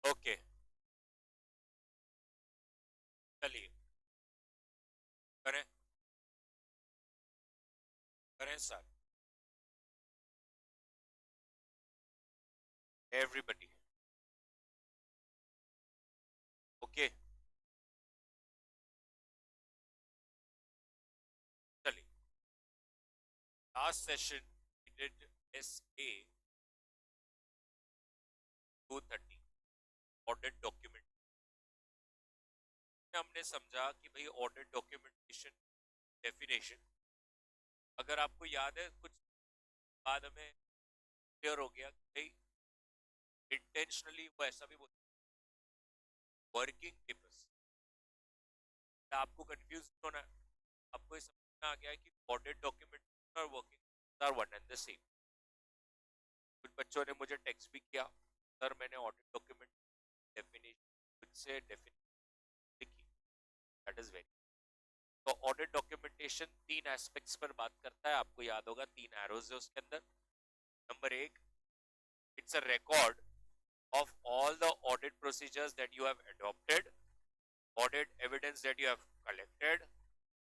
Okay, चलिए करें, करें सर। एवरीबडी ओके, चलिए। Last session we did SA 230 audit document. हमने समझा कि भाई ऑडिट डॉक्यूमेंटेशन डेफिनेशन, अगर आपको याद है कुछ बाद हमें क्लियर हो गया कि भाई इंटेंशनली वो ऐसा भी बोलते वर्किंग पेपर्स। आपको कंफ्यूज नहीं होना है, आपको ये समझ में आ गया है कि ऑडिट डॉक्यूमेंटेशन और working are one and the same. कुछ बच्चों ने मुझे टेक्स्ट भी किया, सर मैंने ऑडिट डॉक्यूमेंट डेफिनेशन खुद से डेफिनेशन लिखी। दैट इज वेरी, तो ऑडिट डॉक्यूमेंटेशन तीन एस्पेक्ट्स पर बात करता है, आपको याद होगा तीन एरोज है उसके अंदर। नंबर एक, it's a record of all the audit procedures that you have adopted, audit evidence that you have collected,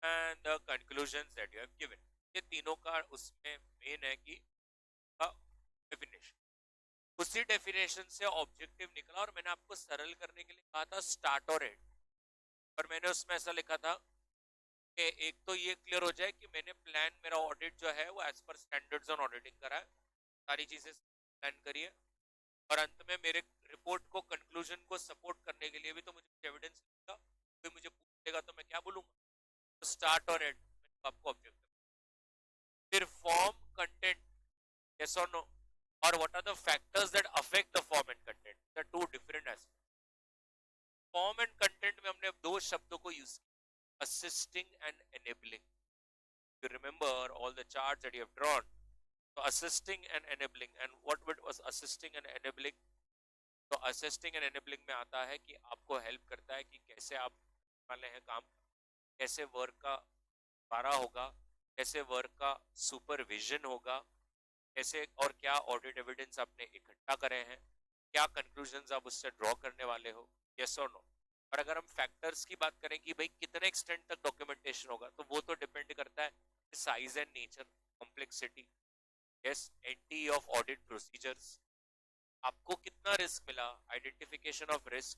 and the conclusions that you have given। ये तीनों का उसमें मेन है कि डेफिनेशन, उसी डेफिनेशन से ऑब्जेक्टिव निकला। और मैंने आपको सरल करने के लिए कहा था स्टार्ट और एंड, और मैंने उसमें ऐसा लिखा था कि एक तो ये क्लियर हो जाए कि मैंने प्लान, मेरा ऑडिट जो है वो as per standards on auditing करा है, सारी चीजें प्लान करी है। और अंत में मेरे रिपोर्ट को, कंक्लूजन को सपोर्ट करने के लिए भी तो मुझे एविडेंस मिलेगा। कोई मुझे पूछेगा तो मैं क्या बोलूंगा? तो स्टार्ट और एंड आपको ऑब्जेक्टिव, फिर फॉर्म, कंटेंट, यस और नो, और what are the factors that affect the form and content, the two different aspect. Form and content में हमने दो शब्दों को यूज किया, assisting and enabling. You remember all the charts that you have drawn. तो assisting and enabling, and what was assisting and enabling? तो assisting and enabling में आता है कि आपको हेल्प करता है कि कैसे आप वाले हैं काम, कैसे वर्क का बारा होगा, कैसे वर्क का सुपरविजन होगा, कैसे और क्या ऑडिट एविडेंस आपने इकट्ठा करे हैं, क्या कंक्लूजन्स आप उससे ड्रॉ करने वाले हो, यस और नो। और अगर हम फैक्टर्स की बात करें कि भाई कितने एक्सटेंट तक डॉक्यूमेंटेशन होगा, तो वो तो डिपेंड करता है size and nature, complexity, yes, anti of audit procedures, आपको कितना रिस्क मिला, identification of risk,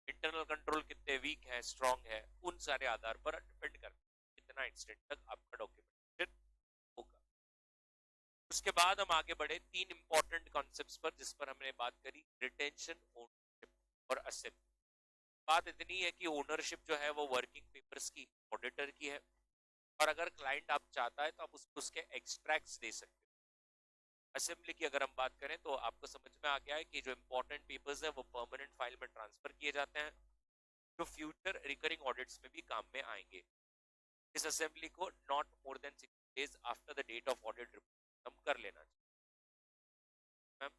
internal control कितने वीक है, स्ट्रांग है, उन सारे आधार पर डिपेंड करता है कितना इंस्टेंट तक आपका डॉक्यूमेंटेशन होगा। उसके बाद हम आगे बढ़े तीन इंपॉर्टेंट कॉन्सेप्ट्स पर, जिस पर हमने बात करी, रिटेंशन, ओनरशिप और असेंबली। बात इतनी है कि ओनरशिप जो है वो वर्किंग पेपर्स की, ऑडिटर की है, और अगर क्लाइंट आप चाहता है तो आप उसको उसके एक्सट्रैक्ट्स दे सकते हैं। असेंबली की अगर हम बात करें तो आपको समझ में आ गया है कि जो इंपॉर्टेंट पेपर्स है वो परमानेंट फाइल में ट्रांसफर किए जाते हैं, जो फ्यूचर रिकरिंग ऑडिट्स में भी काम में आएंगे। इस असेंबली को not more than 60 days after the date of audit report हम कर लेना चाहिए। मैम,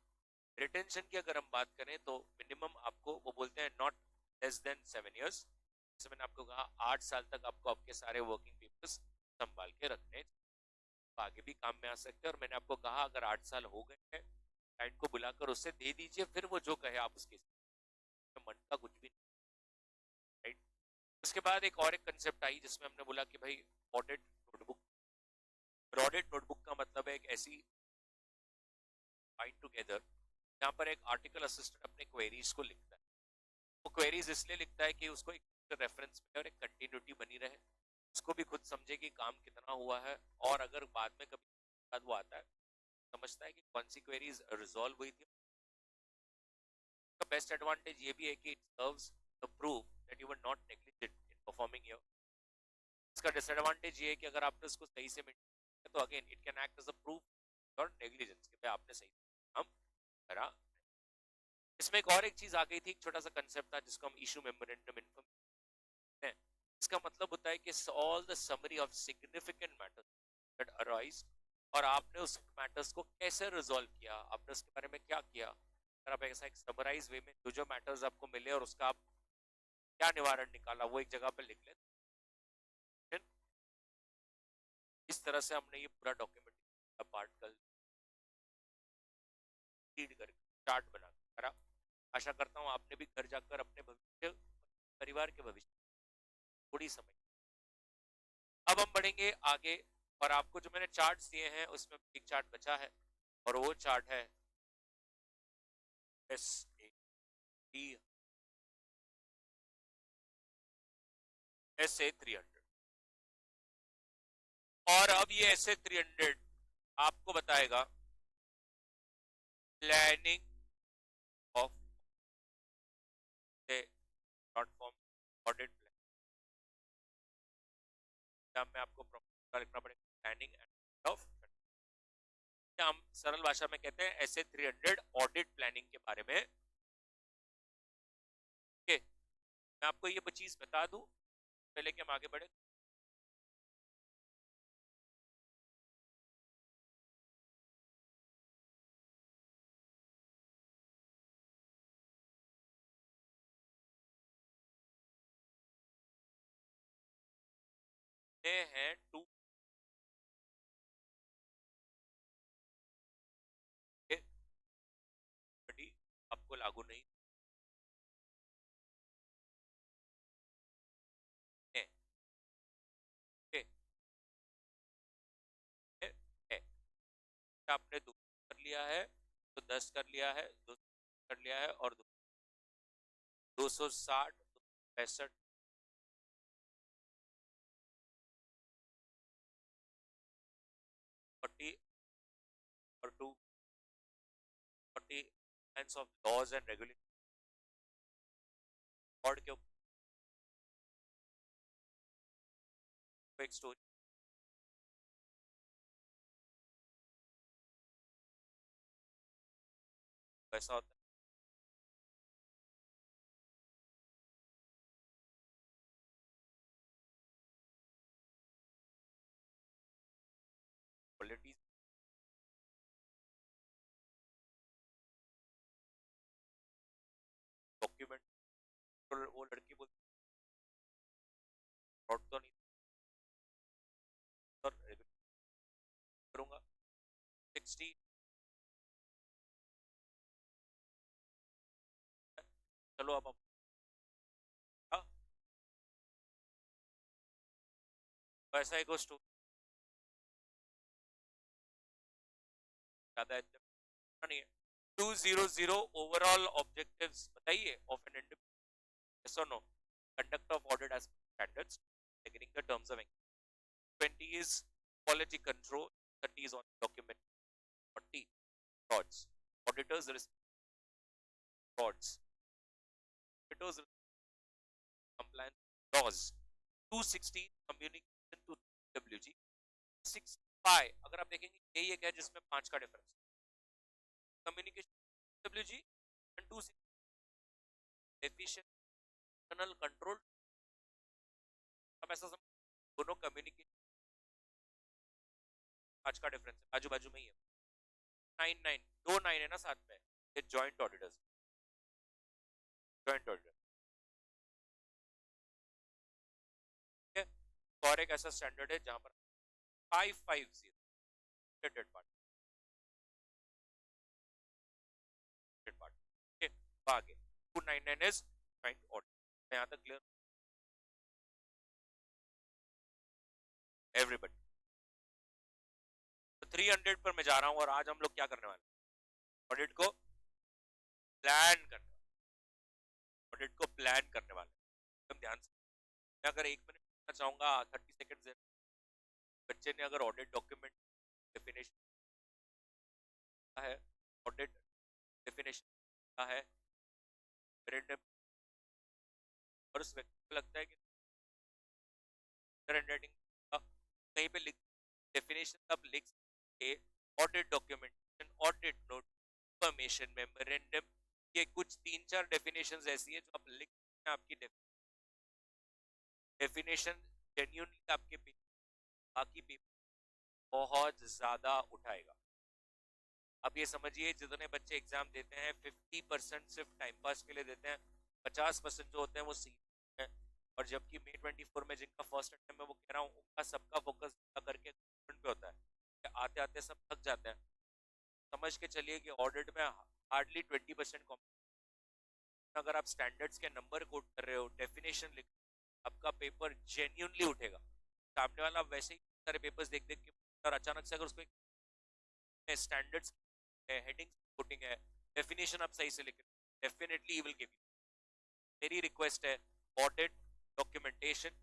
रिटेंशन की अगर हम बात करें तो मिनिमम आपको वो बोलते हैं नॉट लेस देन 7 years। जैसे मैंने आपको कहा 8 साल तक आपको आपके सारे वर्किंग पेपर्स संभाल के रखने, आगे भी काम में आ सकते हैं। और मैंने आपको कहा अगर 8 साल हो गए हैं, क्लाइंट को बुलाकर उससे दे दीजिए, फिर वो जो कहे आप उसके मन का कुछ भी नहीं, राइट। उसके बाद एक कंसेप्ट आई जिसमें हमने बोला कि भाई ऑडिट नोटबुक। ऑडिट नोटबुक का मतलब है एक ऐसी फाइंड टुगेदर जहाँ पर एक आर्टिकल असिस्टेंट अपने क्वेरीज को लिखता है। वो क्वेरीज इसलिए लिखता है कि उसको एक रेफरेंस मिले और एक कंटिन्यूटी बनी रहे, उसको भी खुद समझे कि काम कितना हुआ है, और अगर बाद में कभी बाद वो आता है समझता है कि कौन सी क्वेरीज रिजॉल्व हुई थी। तो बेस्ट एडवांटेज ये भी है कि it serves the proof that you were not negligent in performing your. इसका डिसएडवांटेज ये है कि अगर आपने उसको सही से मेंटेन किया तो again it can act as a proof और नेग्लिजेंस कि भाई आपने सही काम करा। इसमें एक चीज आ गई थी, एक छोटा सा कंसेप्ट था जिसको हम इशू मेमोरेंडम इन्फॉर्मेशन है। इसका मतलब होता है कि all the summary of significant matters that arise, और आपने उस मैटर्स को कैसे रिजॉल्व किया, आपने उसके बारे में क्या किया। अगर आप ऐसा एक समराइज वे में जो जो मैटर्स आपको मिले और उसका आप क्या निवारण निकाला वो एक जगह पर लिख लें, इस तरह से हमने ये पूरा डॉक्यूमेंट पार्ट कल रीड कर चार्ट बना करा। आशा करता हूँ आपने भी घर जाकर अपने भविष्य, परिवार के भविष्य थोड़ी समझ। अब हम बढ़ेंगे आगे, और आपको जो मैंने चार्ट्स दिए हैं उसमें एक चार्ट बचा है, और वो चार्ट है SAT SA 300। और अब ये SA 300 आपको बताएगा planning of short form audit plan में आपको लिखना पड़ेगा प्लानिंग एंड ऑफ, हम सरल भाषा में कहते हैं SA 300 ऑडिट प्लानिंग के बारे में। मैं आपको ये चीज बता दूं पहले कि हम आगे बढ़े। ये हैं 2 आपको लागू नहीं है, है, है। आपने 2 कर लिया है तो 10 कर लिया है, 2 कर लिया है, और 260, 265, 40 और 240 ऑफ लॉज एंड रेगुलेशन और के ऊपर एक स्टोरी। ऐसा होता है क्वालिटीज डॉक्यूमेंट, वो लड़की बोलती फ्रॉड तो नहीं और करूंगा 60। चलो अब हम हाँ, वैसा एक स्टोरी ज्यादा नहीं है। 200 ओवरऑल ऑब्जेक्टिव्स बताइए of an individual, yes or no? Conduct of audit as per standards, agreeing the terms of engagement. 20 is quality control, 30 is on document, 40 frauds, auditors frauds, auditors compliance laws, 260 communication to WG, 65 अगर आप देखेंगे यही एक है जिसमें 5 का difference, communication WG and 260 efficient internal control. अब ऐसा समझ दोनों कम्युनिकेशन 5 का डिफरेंस है, आजू बाजू में ही है। 99 दो 9 है ना साथ में, ये जॉइंट ऑडिटर्स, जॉइंट ऑडिटर, ठीक है। और एक ऐसा स्टैंडर्ड है जहां पर 550 डेड पार्ट, डेड पार्ट, ठीक है। आगे 299 इज जॉइंट ऑडिटर, यहां तक क्लियर एवरीबॉडी। तो 300 पर मैं जा रहा हूं, और आज हम लोग क्या करने वाले हैं, ऑडिट को प्लान करने वाले, ऑडिट को प्लान करने वाले, एकदम ध्यान से। मैं अगर 1 मिनट चाहूंगा 30 सेकंड, बच्चे ने अगर ऑडिट डॉक्यूमेंट डेफिनेशन है, ऑडिट डेफिनेशन का है, और उस व्यक्ति को लगता है कि हैंडराइटिंग कहीं पे लिख डेफिनेशन आप लिख के audit documentation, audit note, information memorandum, ये कुछ 3-4 डेफिनेशंस ऐसी है जो आप लिख सकते हैं। आपकी डेफिनेशन जेन्युइनली आपके बाकी पेपर बहुत ज्यादा उठाएगा। अब ये समझिए जितने बच्चे एग्जाम देते हैं 50% सिर्फ टाइम पास के लिए देते हैं, 50% जो होते हैं वो सीरियस हैं। और जबकि May 24 में जिनका फर्स्ट अटेम्प्ट है, वो कह रहा हूँ उनका सबका फोकस करके पे होता है, आते आते सब थक जाते हैं। समझ के चलिए कि ऑडिट में हार्डली 20% अगर आप स्टैंडर्ड्स के नंबर कोट कर रहे हो, डेफिनेशन लिख, आपका पेपर जेन्यूनली उठेगा। सामने वाला वैसे ही सारे पेपर्स देख देख के, और अचानक से अगर उसको स्टैंडर्ड्स हेडिंग कोटिंग है, डेफिनेशन आप सही से लिख, definitely he will give you. मेरी रिक्वेस्ट है, audit documentation,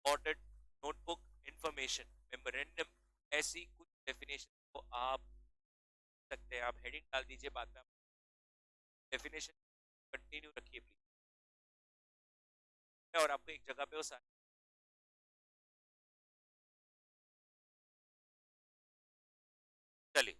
audit notebook, information memorandum, ऐसी कुछ डेफिनेशन को आप सकते हैं। आप हेडिंग डाल दीजिए, बाद में डेफिनेशन कंटिन्यू रखिए प्लीज, और आपको एक जगह पे वो सारे चलिए।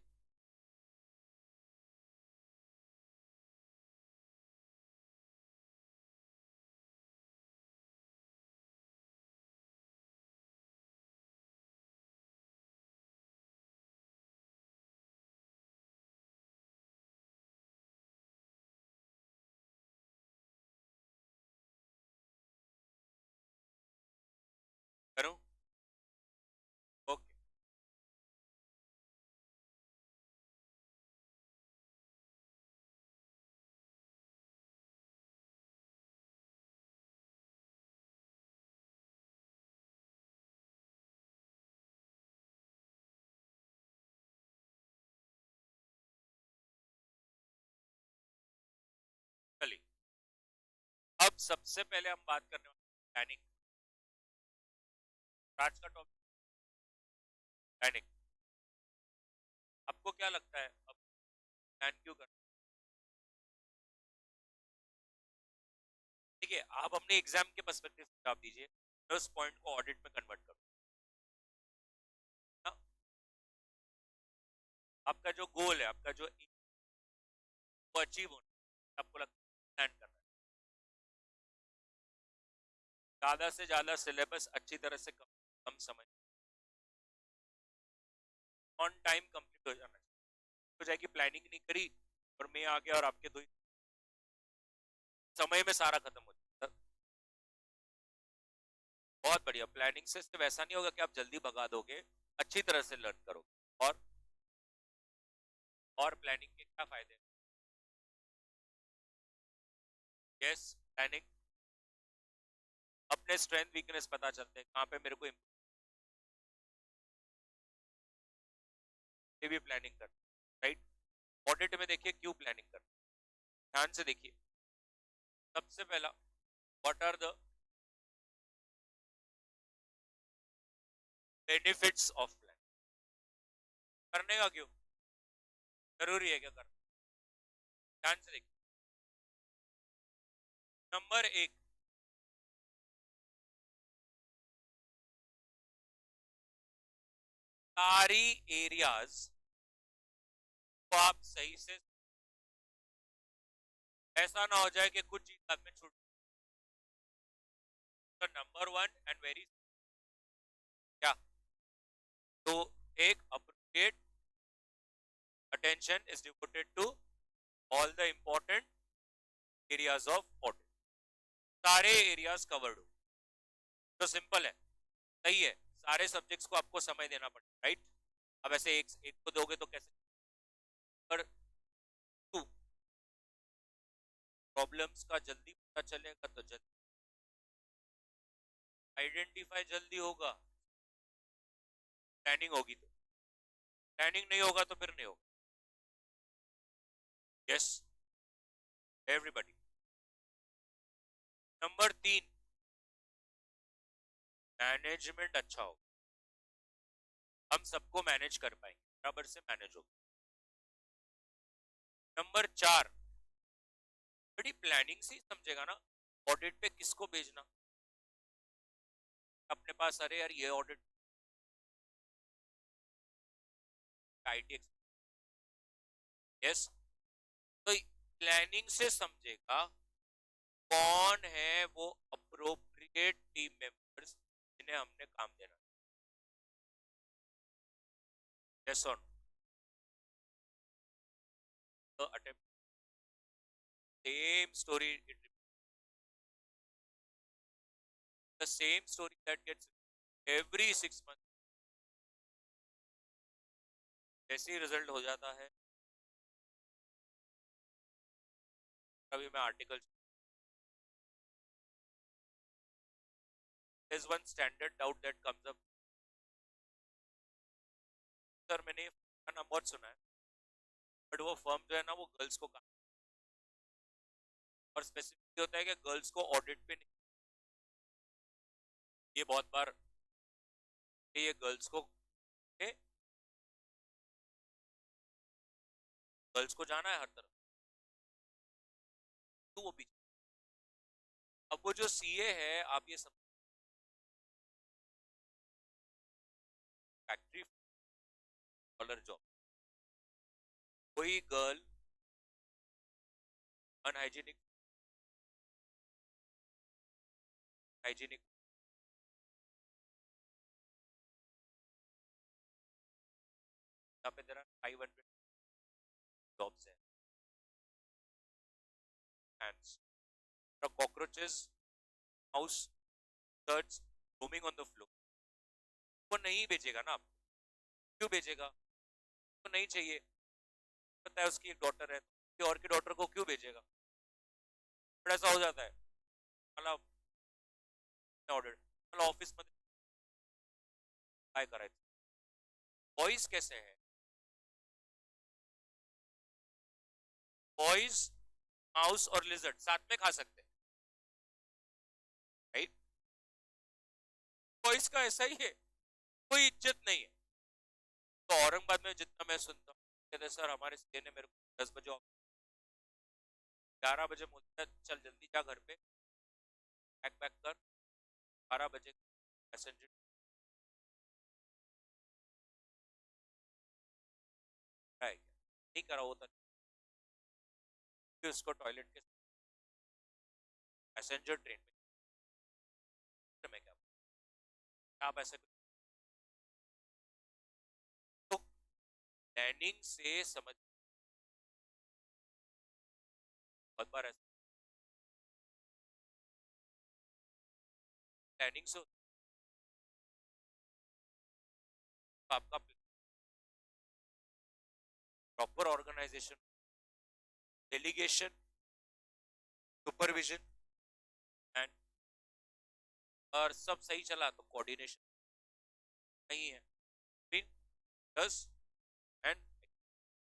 करूं? ओके। चलिए, अब सबसे पहले हम बात करने वाले प्लानिंग। आज का टॉपिक प्लानिंग। आपको क्या लगता है अब प्लान क्यों करना? ठीक है, आप अपने एग्जाम के पर्सपेक्टिव से जवाब दीजिए, मैं उस पॉइंट को ऑडिट में कन्वर्ट करूँ। आपका जो गोल है, आपका जो वो अचीव होना, आपको लगता है प्लान करना है, ज्यादा से ज्यादा सिलेबस अच्छी तरह से कम समय, ऑन टाइम कंप्लीट हो जाना चाहिए। हो जाए कि प्लानिंग नहीं करी और मैं आ गया और आपके दो समय में सारा खत्म हो जाए। बहुत बढ़िया। प्लानिंग से सिर्फ ऐसा नहीं होगा कि आप जल्दी भगा दोगे, अच्छी तरह से लर्न करोगे। और प्लानिंग के क्या फायदे? यस, प्लानिंग अपने स्ट्रेंथ वीकनेस पता चलते हैं, कहाँ पे मेरे को भी प्लानिंग करना, राइट। ऑडिट में देखिए क्यों प्लानिंग करना, ध्यान से देखिए। सबसे पहला, what are the benefits of plan? करने का क्यों जरूरी है क्या करना? ध्यान से देखिए। नंबर एक, सारी एरियाज को आप सही से, ऐसा ना हो जाए कि कुछ चीज हाथ में छूट। तो नंबर वन एंड वेरी, क्या, तो एक appropriate attention is devoted to all the important areas of audit, सारे एरियाज कवर्ड हो। तो सिंपल है, सही है, सारे सब्जेक्ट्स को आपको समय देना पड़ेगा, राइट। अब ऐसे एक को दोगे तो कैसे? पर टू, प्रॉब्लम्स का जल्दी पता चलेगा तो जल्दी आइडेंटिफाई जल्दी होगा, प्लानिंग होगी तो। प्लानिंग नहीं होगा तो फिर नहीं होगा। Yes, everybody. नंबर तीन, मैनेजमेंट अच्छा हो, हम सबको मैनेज कर पाएंगे, बराबर से मैनेज होगा। नंबर चार, बड़ी प्लानिंग से ही समझेगा ना ऑडिट पे किसको भेजना। अपने पास, अरे यार ये ऑडिट आईटी, यस, तो प्लानिंग से समझेगा कौन है वो अप्रोप्रिएट टीम मेंबर्स जिन्हें हमने काम देना। यस और no, attempt same story, the same story that gets every 6 months, जैसे ही रिजल्ट हो जाता है, कभी मैं article there's one standard doubt that comes up. Sir मैंने का नाम बहुत सुना है, बट वो फर्म जो है ना वो गर्ल्स को काम, और स्पेसिफिक होता है कि गर्ल्स को ऑडिट पे नहीं, ये बहुत बार ये गर्ल्स को जाना है हर तरफ, तो वो पीछे। अब वो जो सीए है, आप ये सब फैक्ट्री डॉलर जॉब, कोई गर्ल अनहाइजीनिक हाइजीनिक यहाँ पे तेरा 500 जॉब्स है, and cockroaches, mouse, search roaming on the floor, वो नहीं बेचेगा ना आपको, क्यों बेचेगा? तो नहीं चाहिए, पता है उसकी एक डॉटर है, तो और की डॉटर को क्यों बेचेगा? बड़ा ऐसा हो जाता है, मतलब ऑर्डर मतलब ऑफिस में काय करायचं, बॉयज कैसे है, बॉयज माउस और लिजर्ड साथ में खा सकते हैं, राइट? बॉयज का ऐसा ही है, कोई इज्जत नहीं है। तो औरंगाबाद में जितना मैं सुनता हूँ, कहते सर हमारे सीए ने मेरे को 10 बजे 11 बजे बोलते हैं चल जल्दी जा घर पे, पैक पैक कर, 12 बजे पैसेंजर नहीं करा होता, उसको टॉयलेट के पैसेंजर ट्रेन में क्या आप ऐसे, तो प्लानिंग से समझ, बहुत बार ऐसा प्लानिंग से आपका proper organisation, delegation, supervision and, और सब सही चला तो कोऑर्डिनेशन नहीं है between us and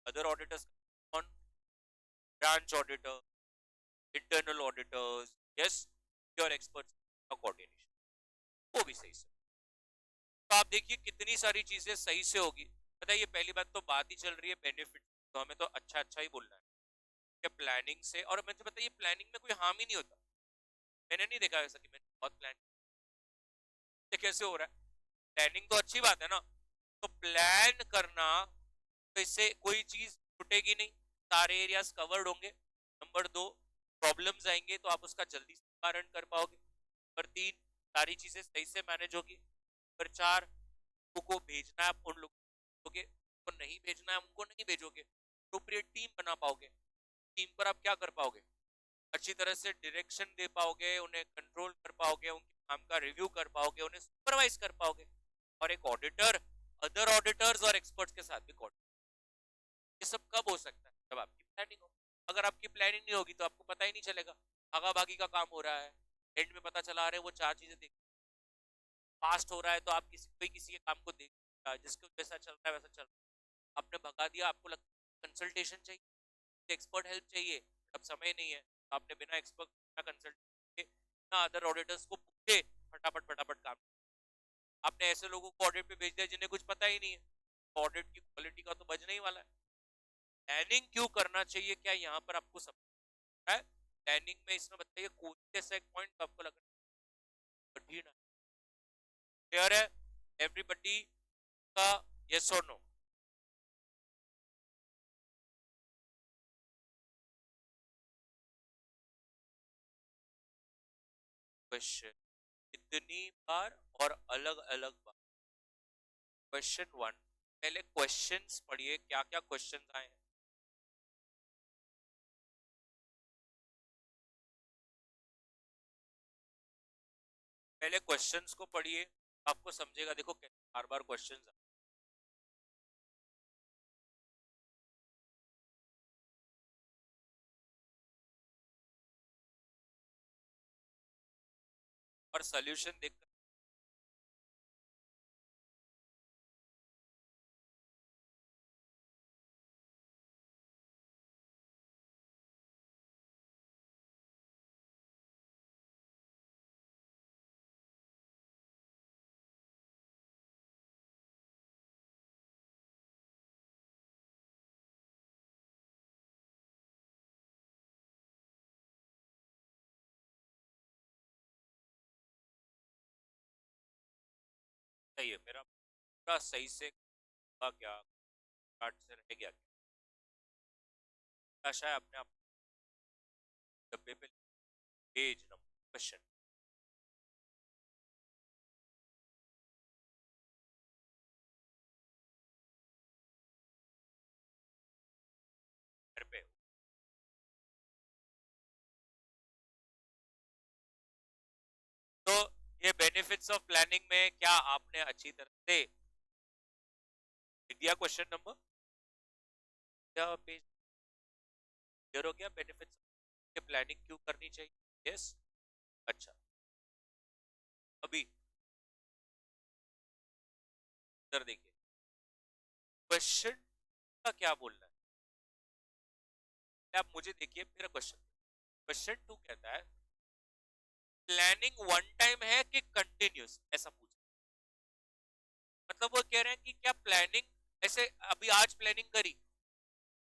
other auditors, on branch auditor, internal auditors, yes, your experts का coordination, वो भी सही से। तो आप देखिए कितनी सारी चीजें सही से होगी। पता है ये पहली बात तो बात ही चल रही है बेनिफिट, तो हमें तो अच्छा अच्छा ही बोलना है कि प्लानिंग से, और मुझे पता है ये प्लानिंग में कोई हार्म ही नहीं होता, मैंने नहीं देखा ऐसा कि मैंने बहुत प्लान, ये कैसे हो रहा है, प्लानिंग तो अच्छी बात है ना, तो प्लान करना, तो इससे कोई चीज छूटेगी नहीं, सारे एरियाज कवर्ड होंगे। नंबर 2, प्रॉब्लम्स आएंगे तो आप उसका जल्दी से निवारण कर पाओगे। नंबर 3, सारी चीजें सही से मैनेज होगी। नंबर 4, को भेजना है आप उन लोगों को नहीं भेजना है उनको नहीं भेजोगे, अप्रोप्रिएट टीम बना पाओगे, टीम पर आप क्या कर पाओगे, अच्छी तरह से डायरेक्शन दे पाओगे, उन्हें कंट्रोल कर पाओगे, उनके काम का रिव्यू कर पाओगे, उन्हें सुपरवाइज कर पाओगे। और एक ऑडिटर अदर ऑडिटर्स और एक्सपर्ट्स के साथ भी कोऑर्डिनेट, ये सब कब हो सकता है, जब आपकी प्लानिंग हो। अगर आपकी प्लानिंग नहीं होगी तो आपको पता ही नहीं चलेगा, भागा भागी का काम हो रहा है, एंड में पता चला रहे वो 4 चीजें देख, फास्ट हो रहा है तो आप किसी के काम को देख, जिसको जैसा चल रहा है वैसा चल रहा है, आपने भगा दिया, आपको लगता कंसल्टेशन चाहिए, एक्सपर्ट हेल्प चाहिए, अब समय नहीं है, तो आपने बिना एक्सपर्ट बिना कंसल्ट के ना अदर ऑडिटर्स को पूछे फटाफट फटाफट काम, आपने ऐसे लोगों को ऑडिट पे भेज दिया जिन्हें कुछ पता ही नहीं है, ऑडिट की क्वालिटी का तो बजना ही वाला है। प्लानिंग क्यों करना चाहिए, क्या यहाँ पर आपको समझ है? प्लानिंग में इसमें बताइए कोई ऐसा एक पॉइंट आपको लग रहा है कठिन है, क्लियर है एवरीबडी का, यस और नो? क्वेश्चन कितनी बार और अलग अलग बार। क्वेश्चन 1, पहले क्वेश्चंस पढ़िए, क्या क्या क्वेश्चंस आए हैं। पहले क्वेश्चंस को पढ़िए, आपको समझेगा, देखो बार बार क्वेश्चंस। और सॉल्यूशन देख सही है मेरा, पूरा सही से हुआ क्या, स्टार्ट से रह गया क्या, आशा है अपने आप डब्बे पे पेज नंबर क्वेश्चन घर पे। तो ये बेनिफिट्स ऑफ प्लानिंग में क्या आपने अच्छी तरह से लिख दिया क्वेश्चन नंबर, क्या पेज क्लियर हो गया बेनिफिट्स के, प्लानिंग क्यों करनी चाहिए? यस। अच्छा, अभी इधर देखिए, क्वेश्चन का क्या बोलना है, आप मुझे देखिए मेरा क्वेश्चन, क्वेश्चन टू कहता है प्लानिंग वन टाइम है कि कंटिन्यूस, ऐसा पूछ, मतलब वो कह रहे हैं कि क्या प्लानिंग ऐसे अभी आज प्लानिंग करी,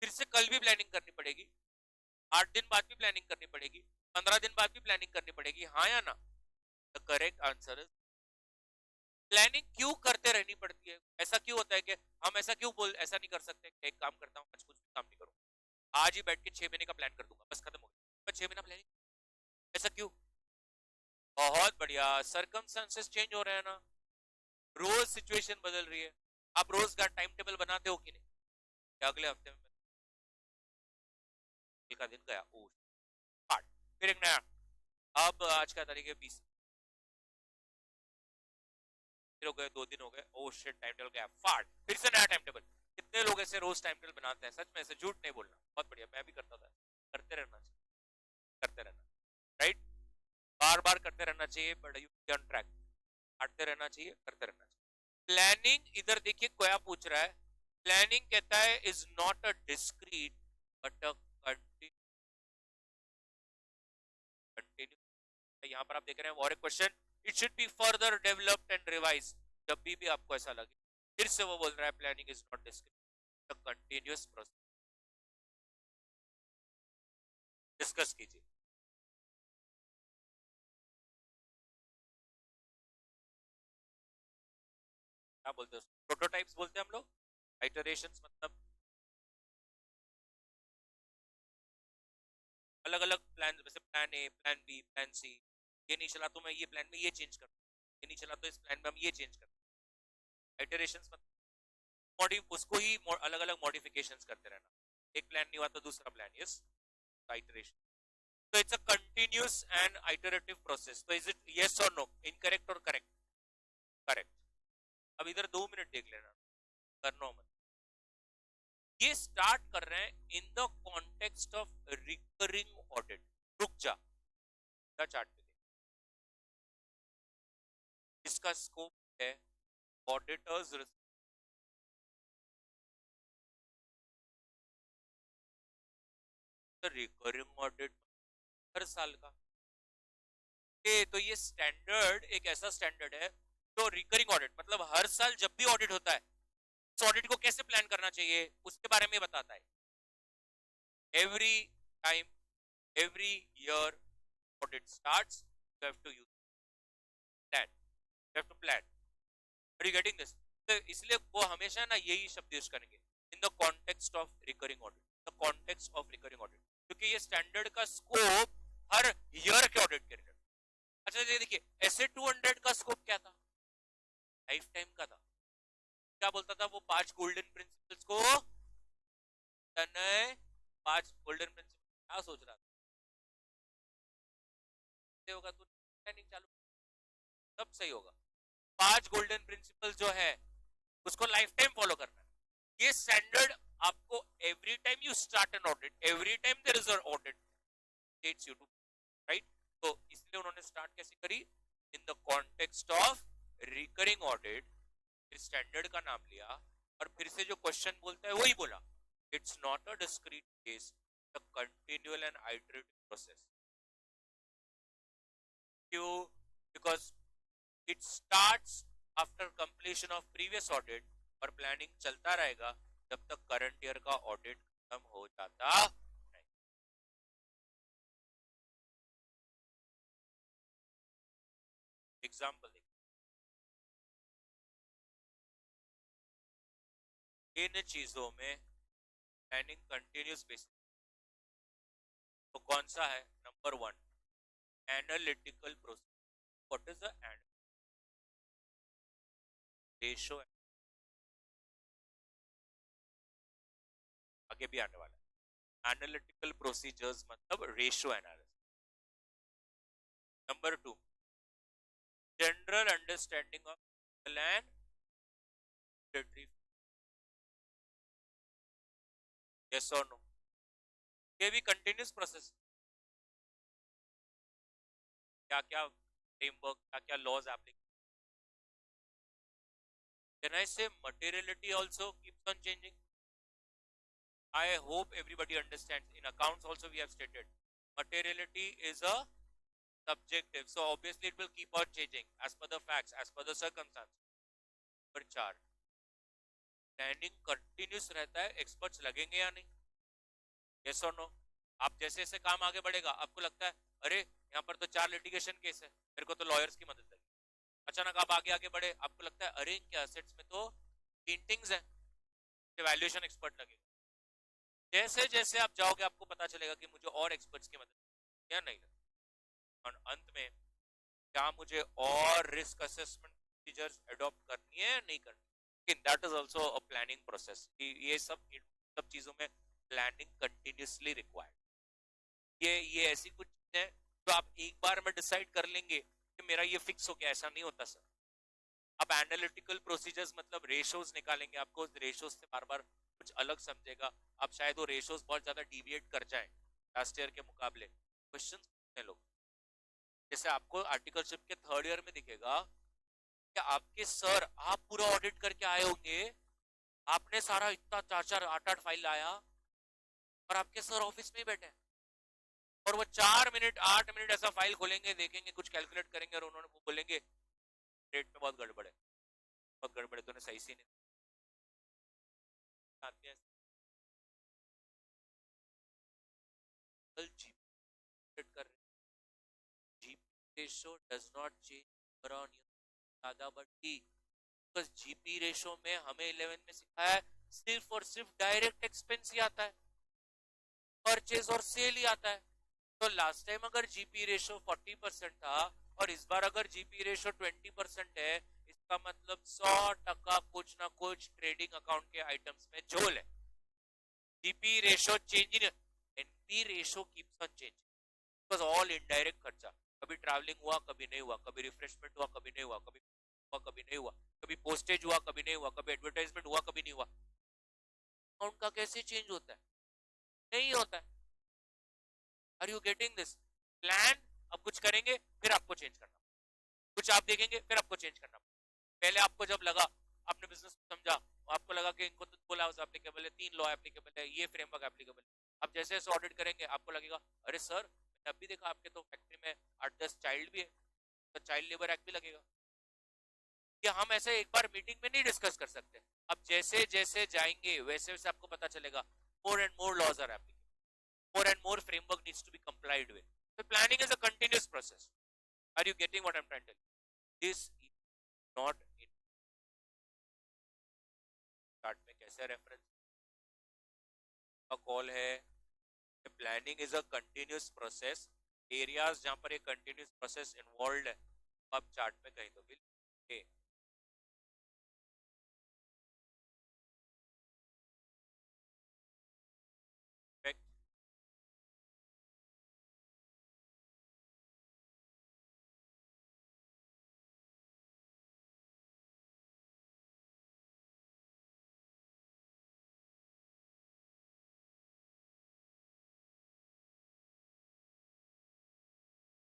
फिर से कल भी प्लानिंग करनी पड़ेगी, 8 दिन बाद भी प्लानिंग करनी पड़ेगी, 15 दिन बाद भी प्लानिंग करनी पड़ेगी, हाँ या ना? The correct answer is planning क्यों करते रहनी पड़ती है, ऐसा क्यों होता है कि हम ऐसा क्यों बोल, ऐसा नहीं कर सकते कि एक काम करता हूँ आज कुछ भी काम नहीं करूँ, आज ही बैठ के 6 महीने का प्लान कर दूंगा बस खत्म हो गया, 6 महीना प्लानिंग, ऐसा क्यों? बहुत बढ़िया, सरकमस्टेंसेस चेंज हो रहे हैं ना, रोज सिचुएशन बदल रही है, आप रोज का टाइम टेबल बनाते हो कि नहीं, कि अगले हफ्ते में कल का दिन गया, ओ स्टार्ट, फिर एक नया, अब आज का तारीख है 20, फिर हो गए 2 दिन हो गए, ओ शिट टाइम टेबल गया फाट, फिर से नया टाइम टेबल। कितने लोग ऐसे रोज टाइम टेबल बनाते हैं, सच में, ऐसे झूठ नहीं बोलना, बहुत बढ़िया, मैं भी करता था, करते रहना चाहिए, करते रहना, राइट, बार बार करते रहना चाहिए, बट यू ऑन ट्रैक, काटते रहना चाहिए, करते रहना चाहिए। प्लानिंग इधर देखिए क्या पूछ रहा है, प्लानिंग कहता है is not a discrete but a continue, यहाँ पर आप देख रहे हैं और एक question, it should be further developed and revise, जब भी आपको ऐसा लगे, फिर से वो बोल रहा है planning is not discrete, continuous process, discuss कीजिए। क्या बोलते हैं, प्रोटोटाइप्स बोलते हैं हम लोग, आइटरेशंस मतलब अलग अलग प्लान, जैसे plan A, plan B, plan C, ये नहीं चला तो मैं ये प्लान में ये चेंज कर, ये नहीं चला तो इस प्लान में हम ये चेंज कर, आइटरेशंस मतलब उसको ही अलग अलग मॉडिफिकेशंस करते रहना, एक प्लान नहीं हुआ तो दूसरा प्लान, यस, आइटरेशन, तो it's a continuous and iterative process, तो इज इट यस और नो, इनकरेक्ट और करेक्ट? करेक्ट। अब इधर 2 मिनट देख लेना, करना मत, ये स्टार्ट कर रहे हैं इन the context of recurring audit, रुक जा, चार्ट पे देख, इसका स्कोप है ऑडिटर्स, रिकरिंग ऑडिट हर साल का, तो ये स्टैंडर्ड एक ऐसा स्टैंडर्ड है तो रिकरिंग ऑडिट मतलब हर साल जब भी ऑडिट होता है, इस ऑडिट को कैसे प्लान करना चाहिए उसके बारे में बताता है, every time, every year audit starts, you have to use plan, you have to plan, are you getting this? तो इसलिए वो हमेशा ना यही शब्द यूज करेंगे, in the context of recurring audit, the context of recurring audit, क्योंकि ये स्टैंडर्ड का स्कोप हर ईयर के ऑडिट के रिलेटेड। अच्छा ये देखिए, एसए 200 का स्कोप क्या था, लाइफ टाइम का था, क्या बोलता था वो 5 गोल्डन प्रिंसिपल्स को, तनय 5 गोल्डन प्रिंसिपल, क्या सोच रहा था होगा तो प्लानिंग चालू, सब सही होगा, 5 गोल्डन प्रिंसिपल जो है उसको लाइफ टाइम फॉलो करना है, ये स्टैंडर्ड आपको every time you start an audit, every time there is an audit states you to, right, तो इसलिए उन्होंने स्टार्ट कैसे करी, in the context of recurring audit, फिर स्टैंडर्ड का नाम लिया, और फिर से जो क्वेश्चन बोलता है वही बोला, it's not a discrete case, the continual and iterative process, क्यों, because it starts after completion of previous audit, और प्लानिंग चलता रहेगा जब तक करंट ईयर का ऑडिट खत्म हो जाता नहीं। एग्जाम्पल इन चीजों में प्लानिंग कंटिन्यूस बेसिस तो कौन सा है? Number one, analytical process. What is the ratio? आगे भी आने वाला है. एनालिटिकल प्रोसीजर्स मतलब ratio analysis. Number two, general understanding of plan retrieve. Yes और नो? ये भी कंटिन्यूस प्रोसेस. क्या क्या फ्रेमवर्क, क्या क्या लॉज एप्लीकेशन. कैन आई से materiality also keeps on changing? I hope everybody understands. In accounts also we have stated materiality is a subjective, so obviously it will keep on changing as per the facts, as per the circumstances. पर चार, planning continuous रहता है, experts लगेंगे या नहीं? Yes और no? आप जैसे जैसे काम आगे बढ़ेगा आपको लगता है अरे यहाँ पर तो 4 लिटिगेशन केस है, मेरे को तो लॉयर्स की मदद लगी. अचानक आप आगे आगे बढ़े, आपको लगता है अरे इनके एसेट्स में तो पेंटिंग्स है, वैल्यूएशन एक्सपर्ट लगेगा. जैसे जैसे आप जाओगे आपको पता चलेगा कि मुझे और एक्सपर्ट्स की मदद या नहीं. और अंत में क्या मुझे और रिस्क असेसमेंट प्रोसीजर्स अडॉप्ट करनी है या नहीं करनी? लेकिन that is also a planning process. ये सब चीजों में प्लानिंग कंटिन्यूसली रिक्वायर्ड. ये ऐसी कुछ चीजें हैं जो आप एक बार में डिसाइड कर लेंगे कि मेरा ये फिक्स हो गया, ऐसा नहीं होता सर. आप एनालिटिकल प्रोसीजर्स मतलब रेशोज निकालेंगे, आपको रेशोज से बार बार कुछ अलग समझेगा. आप शायद वो रेशोज बहुत ज्यादा डिविएट कर जाए लास्ट ईयर के मुकाबले. क्वेश्चन पूछने लोग, जैसे आपको आर्टिकलशिप के थर्ड ईयर में दिखेगा कि आपके सर, आप पूरा ऑडिट करके आए होंगे, आपने सारा इतना 4-4 8-8 फाइल लाया और आपके सर ऑफिस में ही बैठे हैं और वो 4 मिनट 8 मिनट ऐसा फाइल खोलेंगे, देखेंगे, कुछ कैलकुलेट करेंगे और उन्होंने बोलेंगे डेट में बहुत गड़बड़ है, बहुत गड़बड़ है, तूने सही से नहीं आते हैं. कर GP ratio does not change on दादा बट्टी. बस जीपी रेशो में हमें 11 में सिखाया है सिर्फ और सिर्फ डायरेक्ट एक्सपेंस ही आता है, परचेज और सेल ही आता है. तो लास्ट टाइम अगर जीपी रेशो 40% था और इस बार अगर जीपी रेशो 20% है, इसका मतलब 100% कुछ ना कुछ ट्रेडिंग अकाउंट के आइटम्स में झोल है. GP ratio changing, NP ratio keeps on changing because all indirect खर्चा. कभी ट्रैवलिंग हुआ, कभी नहीं हुआ, कभी रिफ्रेशमेंट हुआ, कभी नहीं हुआ, कभी नहीं हुआ, कभी पोस्टेज हुआ, कभी नहीं हुआ, कभी एडवर्टाइजमेंट हुआ, कभी नहीं हुआ. अकाउंट का कैसे चेंज होता है? नहीं होता है. Are you getting this? Plan अब कुछ करेंगे फिर आपको चेंज करना, कुछ आप देखेंगे फिर आपको चेंज करना. पहले आपको जब लगा, आपने बिजनेस समझा, आपको लगा कि इनको तो 2 लॉ एप्लीकेबल है, 3 लॉ एप्लीकेबल है, ये फ्रेमवर्क एप्लीकेबल है. अब जैसे जैसे ऑडिट करेंगे आपको लगेगा अरे सर मैंने अभी देखा आपके तो फैक्ट्री में 8-10 चाइल्ड भी है, तो चाइल्ड लेबर एक्ट भी लगेगा. कि हम ऐसे एक बार मीटिंग में नहीं डिस्कस कर सकते. अब जैसे जैसे जाएंगे वैसे वैसे आपको पता चलेगा more and more laws are applicable, more and more framework needs to be complied with. So planning is a continuous process. Are you getting what I'm trying to tell you? This is not in chart में कैसे reference का call है. Planning is a continuous process. Areas जहां पर ये continuous process involve है आप chart में कहीं तो भी लिखे.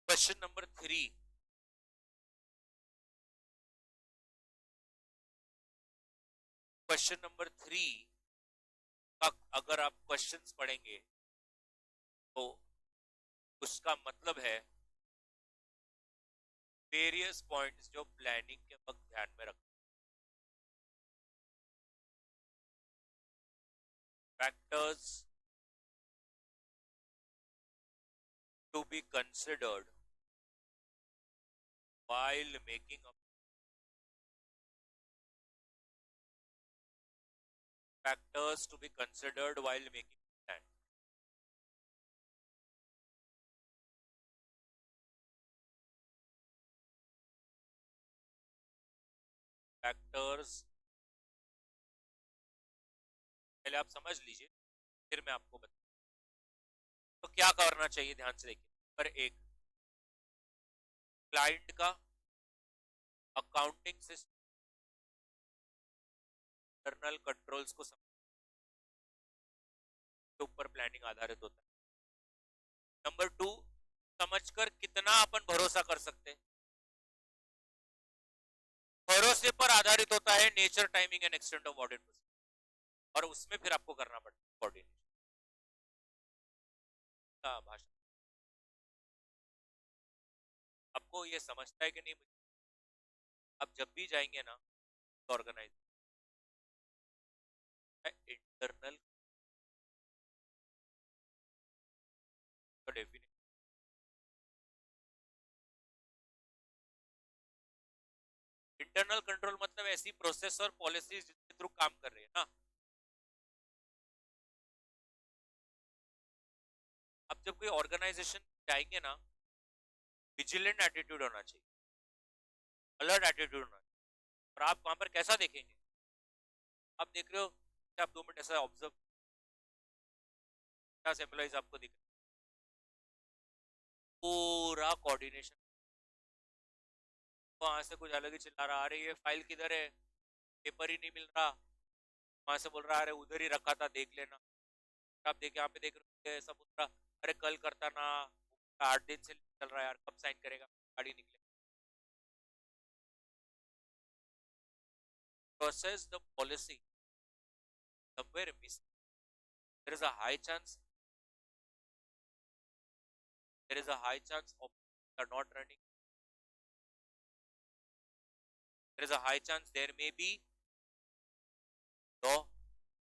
Question number 3. क्वेश्चन नंबर 3 का अगर आप क्वेश्चंस पढ़ेंगे तो उसका मतलब है वेरियस पॉइंट्स जो प्लानिंग के वक्त ध्यान में रख. Factors to be considered while making a factors to be considered while making plan. Factors पहले आप समझ लीजिए, फिर मैं आपको बता। तो क्या करना चाहिए, ध्यान से देखिए। पर एक, क्लाइंट का अकाउंटिंग सिस्टम, इंटरनल कंट्रोल्स को के ऊपर प्लानिंग आधारित होता है। नंबर 2, समझकर कितना अपन भरोसा कर सकते हैं। भरोसे पर आधारित होता है nature, timing and extent of audit process, और उसमें फिर आपको करना पड़ता है कोऑर्डिनेशन का भाषा। आपको ये समझता है कि नहीं? अब जब भी जाएंगे ना organise internal definition, internal control मतलब ऐसी प्रोसेस और पॉलिसीज जिसके थ्रू काम कर रहे हैं ना। अब जब कोई ऑर्गेनाइजेशन जाएंगे ना, विजिलेंट एटीट्यूड होना चाहिए, अलर्ट एटीट्यूड होना चाहिए। और आप वहां पर कैसा देखेंगे? आप देख रहे हो कि आप 2 मिनट ऐसा ऑब्जर्व, एम्प्लॉइज आपको दिख रहे, पूरा कोऑर्डिनेशन, वहां से कुछ अलग ही चिल्ला रहा, अरे ये फाइल किधर है, पेपर ही नहीं मिल रहा। वहां से बोल रहा अरे उधर ही रखा था, देख लेना। आप देख, यहाँ पे देख रहे हैं, सब बोल रहा अरे कल करता ना, 8 दिन से चल रहा है यार, कब साइन करेगा, गाड़ी निकले। Process the policy somewhere missing. There is a high chance, of are not running. There is a high chance there may be law,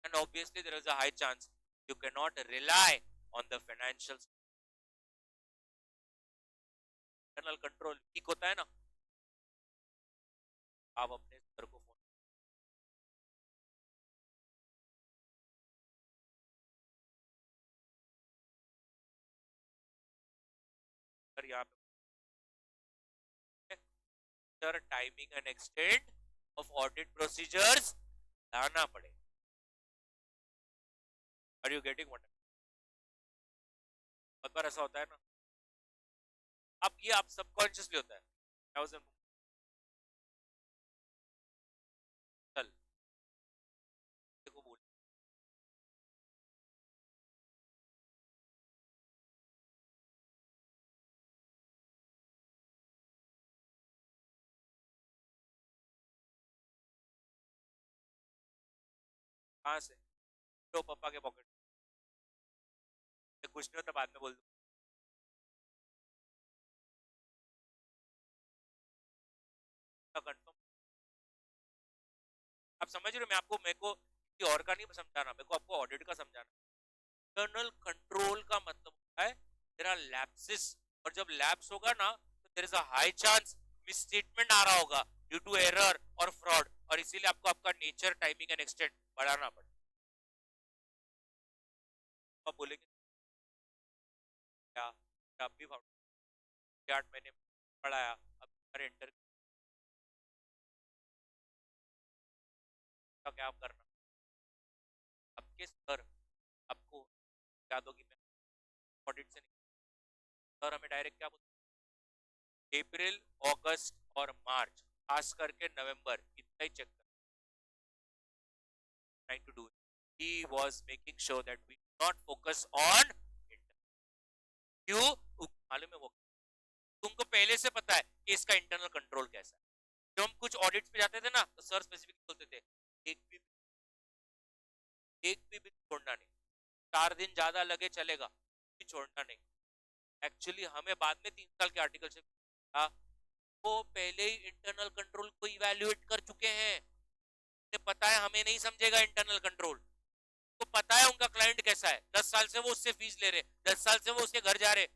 and obviously there is a high chance you cannot rely on the financial internal control ठीक होता है ना। आप अपने sir को phone कर, यहाँ पे timing and extent of audit procedures लाना पड़े। Are you getting what? बहुत बार ऐसा होता है ना, अब ये आप सबकॉन्शियसली होता है। चल देखो बोल, कहाँ से? तो पापा के पॉकेट, कुछ नहीं होता, बाद में बोल दूँ। कंफर्म, आप समझ रहे हो? मैं आपको, मेरे को किसी और का नहीं समझाना, मेरे को आपको ऑडिट का समझाना। इंटरनल कंट्रोल का मतलब होता है तेरा लैप्सिस, और जब लैप्स होगा ना तो there is a high chance misstatement आ रहा होगा ड्यू टू एरर और फ्रॉड, और इसीलिए आपको आपका नेचर, टाइमिंग एंड एक्सटेंट बढ़ाना पड़े। आप बोलेंगे क्या, आप भी 8 महीने पढ़ाया, अब हमारे इंटर का क्या करना? आपके सर आपको याद होगी, मैं ऑडिट से सर हमें डायरेक्ट क्या बोलते, अप्रैल, अगस्त और मार्च, खास करके नवंबर, इतना ही चेक कर, trying to do it. He was making sure that we not focus on it. क्यों? मालूम है वो, तुमको पहले से पता है कि इसका इंटरनल कंट्रोल कैसा है। जब हम कुछ ऑडिट्स पे जाते थे ना, तो सर स्पेसिफिक बोलते थे एक भी बिल छोड़ना नहीं, 4 दिन ज्यादा लगे चलेगा, छोड़ना नहीं। एक्चुअली हमें बाद में 3 साल के आर्टिकल से वो पहले ही इंटरनल कंट्रोल को इवैल्यूएट कर चुके हैं, पता है हमें नहीं समझेगा इंटरनल कंट्रोल, तो पता है उनका क्लाइंट कैसा है, 10 साल से वो उससे फीस ले रहे, 10 साल से वो उसके घर जा रहे,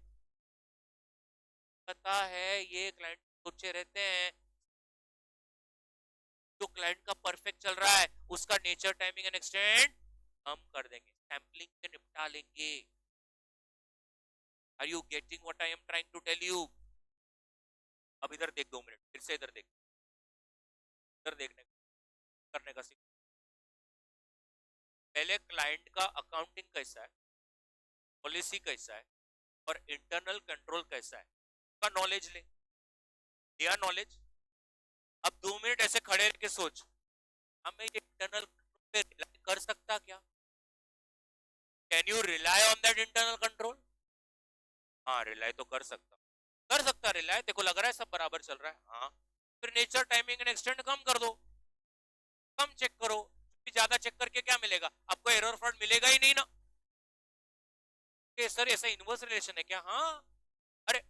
पता है ये क्लाइंट सोचे रहते हैं जो क्लाइंट का परफेक्ट चल रहा है उसका नेचर टाइमिंग एंड एक्सटेंड हम कर देंगे, सैम्पलिंग से निपटा लेंगे। Are you getting what I am trying to tell you? अब इधर देख 2 मिनट, फिर से इधर देख, इधर देखने करने का सीख। पहले क्लाइंट का अकाउंटिंग कैसा है, पॉलिसी कैसा है और इंटरनल कंट्रोल कैसा है का नॉलेज ले, दिया नॉलेज। अब 2 मिनट ऐसे खड़े रह के सोच, हमें ये इंटरनल पे रिलाई कर सकता क्या? Can you rely on that internal control? हाँ रिलाई तो कर सकता रिलाई, तेको लग रहा है सब बराबर चल रहा है, हाँ फिर नेचर टाइमिंग एंड एक्सटेंड कम कर दो, कम चेक करो, क्योंकि ज्यादा चेक करके क्या मिलेगा आपको? एरर फॉल्ट मिलेगा ही नहीं ना। सर ऐसा इनवर्स रिलेशन है क्या? हाँ, अरे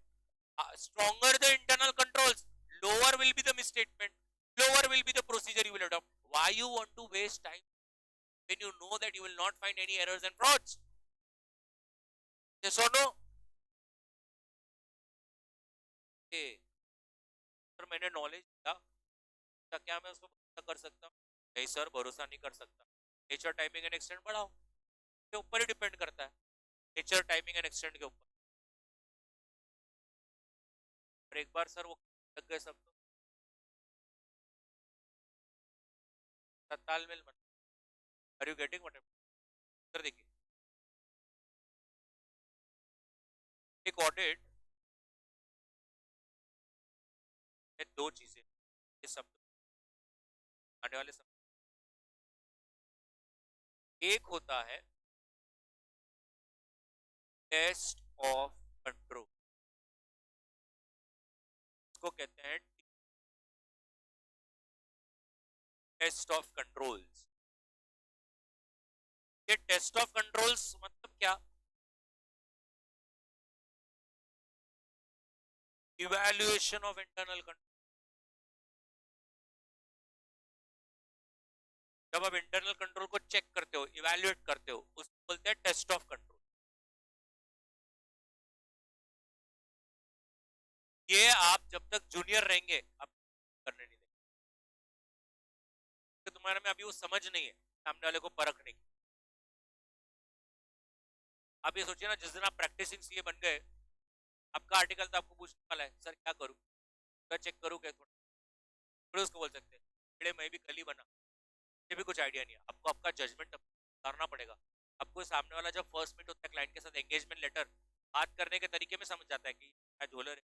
stronger the internal controls, lower will be the misstatement, lower will be the procedure you will adopt. Why you want to waste time when you know that you will not find any errors and frauds? Yes or no? Sir मैंने knowledge दिया, क्या मैं उसको भरोसा कर सकता हूँ? नहीं सर, भरोसा नहीं कर सकता। नेचर टाइमिंग एंड एक्सटेंड बढ़ाओ, के ऊपर ही डिपेंड करता है, नेचर टाइमिंग एंड एक्सटेंड के ऊपर। और एक बार सर वो लग गए सब तो तालमेल बन। Are you getting what? Sir देखिए, एक ऑडिट में 2 चीजें, ये सब आने वाले समय, एक होता है टेस्ट ऑफ कंट्रोल, इसको कहते हैं टेस्ट ऑफ कंट्रोल्स। ये टेस्ट ऑफ कंट्रोल्स मतलब क्या? Evaluation of internal control. जब आप इंटरनल कंट्रोल को चेक करते हो, इवैल्यूएट करते हो, उसको बोलते हैं टेस्ट ऑफ कंट्रोल। ये आप जब तक जूनियर रहेंगे आप करने नहीं देंगे, तो तुम्हारे में अभी वो समझ नहीं है, सामने वाले को परखने की। आप ये सोचिए ना, जिस दिन आप प्रैक्टिसिंग सीए बन गए, आपका आर्टिकल तो आपको पूछने वाला है, सर क्या करूं, मैं चेक करूं क्या? थोड़ा उसको बोल सकते हैं मैं भी कल ही बना, मुझे भी कुछ आइडिया नहीं है। आपको आपका जजमेंट उतारना पड़ेगा। आपको सामने वाला जब फर्स्ट मीट होता है क्लाइंट के साथ, एंगेजमेंट लेटर, बात करने के तरीके में समझ जाता है कि क्या झोलर है।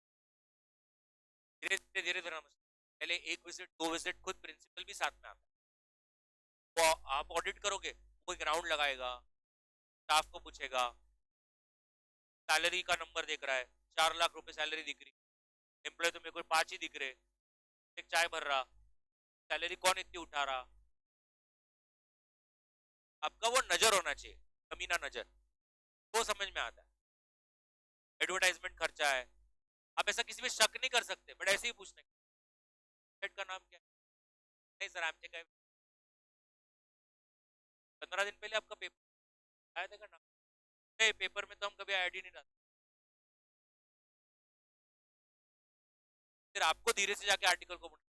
धीरे धीरे धीरे धीरे पहले 1 विजिट 2 विजिट खुद प्रिंसिपल भी साथ में आता है, तो आप ऑडिट करोगे, कोई ग्राउंड लगाएगा, स्टाफ को पूछेगा, सैलरी का नंबर देख रहा है, 4 लाख रुपए सैलरी दिख रही, एम्प्लॉय तुम्हें कोई 5 ही दिख रहे, एक चाय भर रहा, सैलरी कौन इतनी उठा रहा? आपका वो नजर होना चाहिए, कमीना नजर, वो समझ में आता है। एडवर्टाइजमेंट खर्चा है, आप ऐसा किसी पे शक नहीं कर सकते, बट ऐसे ही पूछने का नाम क्या है? नहीं सर आमचे का 15 दिन पहले आपका पेपर आया था का नाम? नहीं, पेपर में तो हम कभी आईडी नहीं डालते, फिर आपको धीरे से जाके आर्टिकल को पढ़ना,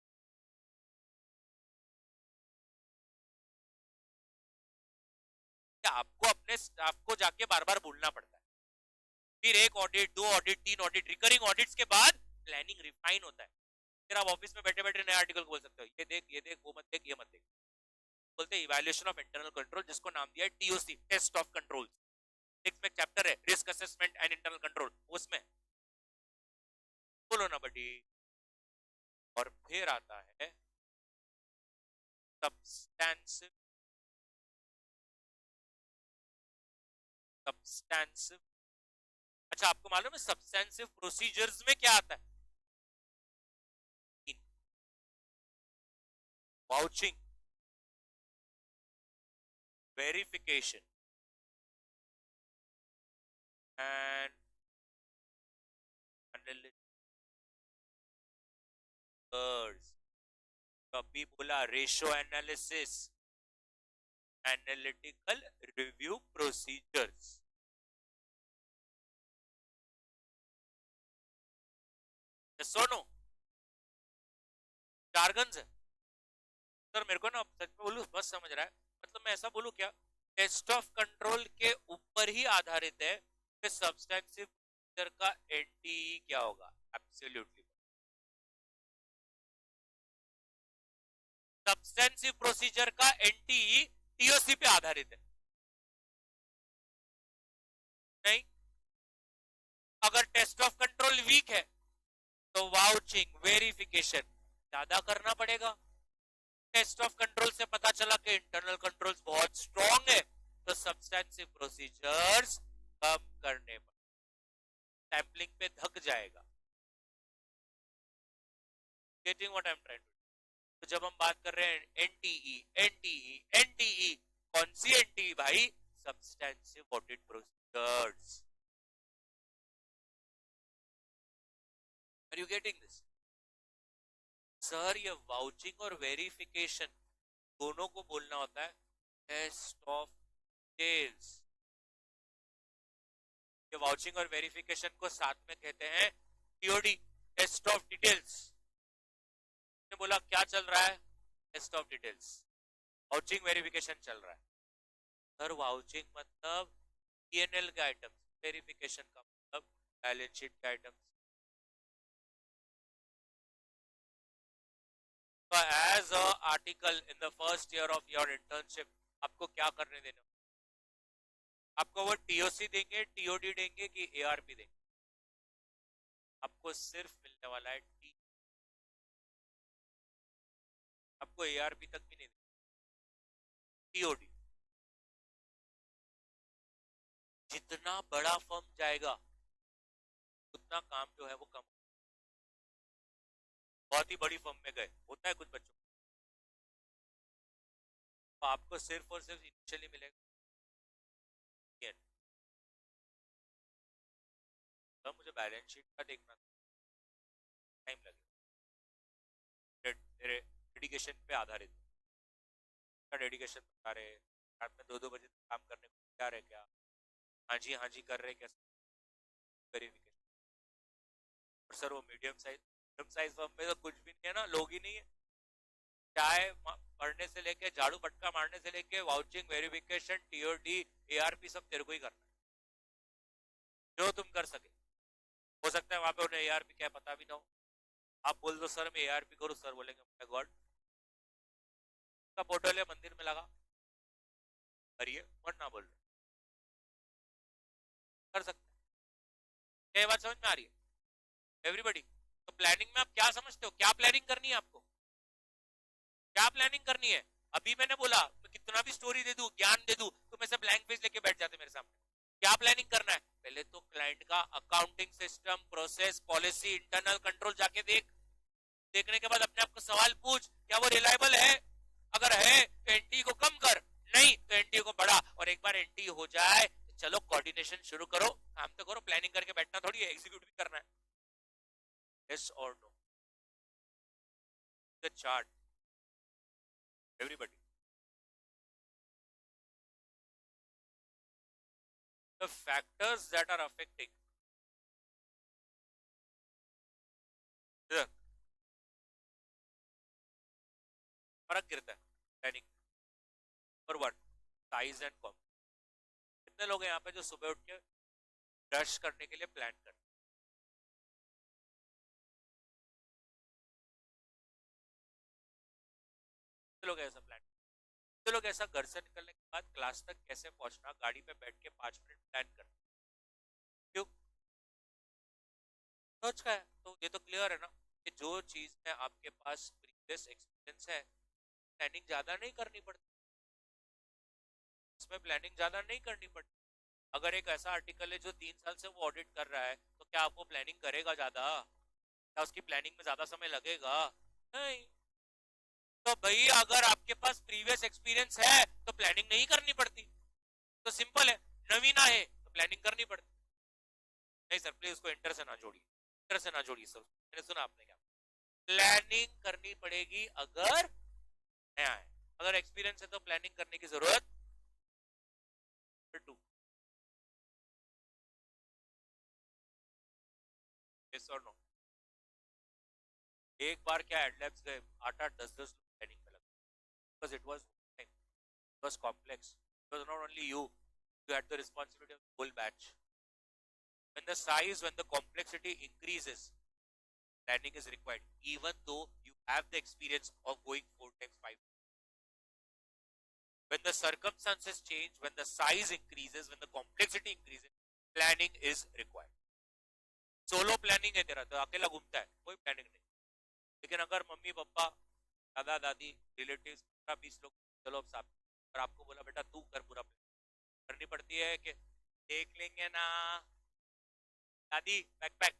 आपको अपने स्टाफ को जाके बार बार बोलना पड़ता है। फिर 1 audit 2 audit 3 audit, recurring audits के बाद प्लानिंग रिफाइन होता है। फिर आप ऑफिस में बैठे बैठे नए आर्टिकल को बोल सकते हो, ये देख वो मत देख ये मत देख। बोलते हैं इवैल्यूएशन ऑफ इंटरनल कंट्रोल, जिसको नाम दिया है टीओसी, टेस्ट ऑफ कंट्रोल। में चैप्टर है risk assessment and internal control, उसमें बोलो ना बडी। और फिर आता है सब्सटेंसिव, सब्सटेंसिव। अच्छा आपको मालूम है सब्सटेंसिव प्रोसीजर्स में क्या आता है? Vouching, verification and analysis. कभी बोला ratio analysis, analytical review procedures. सुनो, जार्गन्स है, सर मेरे को ना सच में बोलूं बस समझ रहा है, मतलब मैं ऐसा बोलूं क्या, टेस्ट ऑफ कंट्रोल के ऊपर ही आधारित है कि सब्सटेंसिव प्रोसीजर का एनटीई क्या होगा। एब्सोल्युटली सब्सटेंसिव प्रोसीजर का एनटीई टीओसी पे आधारित है। नहीं, अगर टेस्ट ऑफ कंट्रोल वीक है तो वाउचिंग वेरिफिकेशन ज्यादा करना पड़ेगा। टेस्ट ऑफ कंट्रोल से पता चला कि इंटरनल कंट्रोल्स बहुत स्ट्रांग है तो सब्सटेंसिव प्रोसीजर्स कम करने पड़े, सैंपलिंग पे धक जाएगा। Getting what I am trying to. तो जब हम बात कर रहे हैं एनटीई एनटीई एनटीई, कौन सी एनटीई भाई? Substantive audit procedures. Are you getting this? Sir ये वाउचिंग और वेरिफिकेशन दोनों को बोलना होता है टेस्ट ऑफ डिटेल्स। ये वाउचिंग और वेरिफिकेशन को साथ में कहते हैं टीओडी, टेस्ट ऑफ डिटेल्स। ने बोला क्या चल रहा है? Test of details. Vouching verification चल रहा है। सर वाउचिंग मतलब पीएनएल के आइटम्स, वेरिफिकेशन का मतलब बैलेंस शीट के आइटम्स। तो as a article in the first year of your internship आपको क्या करने देना? आपको वो टीओसी देंगे, टीओडी देंगे कि एआरपी देंगे? आपको सिर्फ मिलने वाला है टी, आपको एआरपी तक भी नहीं देंगे, टीओडी। जितना बड़ा फर्म जाएगा उतना काम जो है वो कम। बहुत ही बड़ी फर्म में गए, होता है कुछ बच्चों, तो आपको सिर्फ और सिर्फ इनिशियली मिलेगा। तो मुझे बैलेंस शीट का देखना था, टाइम लगेगा। तेरे डेडिकेशन पे आधारित, डेडिकेशन बता रहे रात में 2-2 बजे तक काम करने को तैयार है क्या? हाँ जी कर रहे कैसे? वेरिफिकेशन। और सर वो मीडियम साइज फर्म में तो कुछ भी नहीं है ना, लोग ही नहीं है। चाय पढ़ने से लेके झाड़ू पटका मारने से लेके वाउचिंग वेरिफिकेशन टीओडी एआरपी सब तेरे को ही करना है जो तुम कर सके। हो सकता है वहां पे उन्हें एआरपी क्या पता भी ना हो। आप बोल दो सर मैं एआरपी करूँ, सर बोलेंगे माय गॉड, का फोटो ले मंदिर में लगा करिए, मत ना बोल रहे, कर सकते हैं। क्या ये बात समझ में आ रही है एवरीबॉडी? तो प्लानिंग में आप क्या समझते हो, क्या प्लानिंग करनी है आपको, क्या प्लानिंग करनी है? अभी मैंने बोला मैं कितना भी स्टोरी दे दूं, ज्ञान दे दूं, तुम ऐसे ब्लैंक पेज लेके बैठ जाते मेरे सामने। क्या प्लानिंग करना है? पहले तो क्लाइंट का accounting system, process, policy, internal control जाके देख। देखने के बाद अपने आप को सवाल पूछ, क्या वो रिलायबल है? अगर है तो एनटी को कम कर, नहीं तो एनटी को बढ़ा। और एक बार एनटी हो जाए तो चलो कोऑर्डिनेशन शुरू करो, काम तो करो, प्लानिंग करके बैठना थोड़ी है, एग्जीक्यूट भी करना है। यस और no? The chart everybody, the factors that are affecting, फर्क गिरता है प्लानिंग और व्हाट, साइज एंड कॉम। कितने लोग हैं यहाँ पे जो सुबह उठ के ब्रश करने के लिए प्लान करते हैं? कितने लोग ऐसा प्लान, कितने लोग ऐसा घर से निकलने के बाद क्लास तक कैसे पहुंचना, गाड़ी पे बैठ के 5 मिनट प्लान करते हैं? क्यों? सोच का है। तो ये तो क्लियर है ना कि जो चीज में आपके पास प्रीवियस एक्सपीरियंस है, प्लानिंग ज्यादा नहीं करनी पड़ती, इसमें प्लानिंग ज्यादा नहीं करनी पड़ती। अगर एक ऐसा आर्टिकल है जो 3 साल से वो ऑडिट कर रहा है तो क्या आपको प्लानिंग करेगा ज्यादा? क्या उसकी प्लानिंग में ज्यादा समय लगेगा? नहीं। तो भाई अगर आपके पास प्रीवियस एक्सपीरियंस है तो प्लानिंग नहीं करनी पड़ती। तो सिंपल है, नवीना है तो प्लानिंग करनी पड़ती। नहीं सर प्लीज उसको इंटर से ना जोड़िए, इंटर से ना जोड़िए सर, मैंने सुना आपने क्या, प्लानिंग करनी पड़ेगी अगर नया है। अगर एक्सपीरियंस है तो प्लानिंग करने की जरूरत टू। यस और नो? एक बार क्या एडलैब्स गए, 8-8 10-10 लोग प्लानिंग में लगे। because it was complex. It was not only you had the responsibility of the whole batch. When the size, when the complexity increases, planning is required, even though you have the experience of going 4 times 5. When the circumstances change, when the size increases, when the complexity increases, planning is required. Solo planning है तेरा तो अकेला घूमता है, कोई planning नहीं. लेकिन अगर मम्मी पापा दादा दादी रिलेटिव्स 15-20 लोग चलो अब साथ, और आपको बोला बेटा तू कर पूरा प्लान, करनी पड़ती है कि देख लेंगे ना दादी बैक पैक,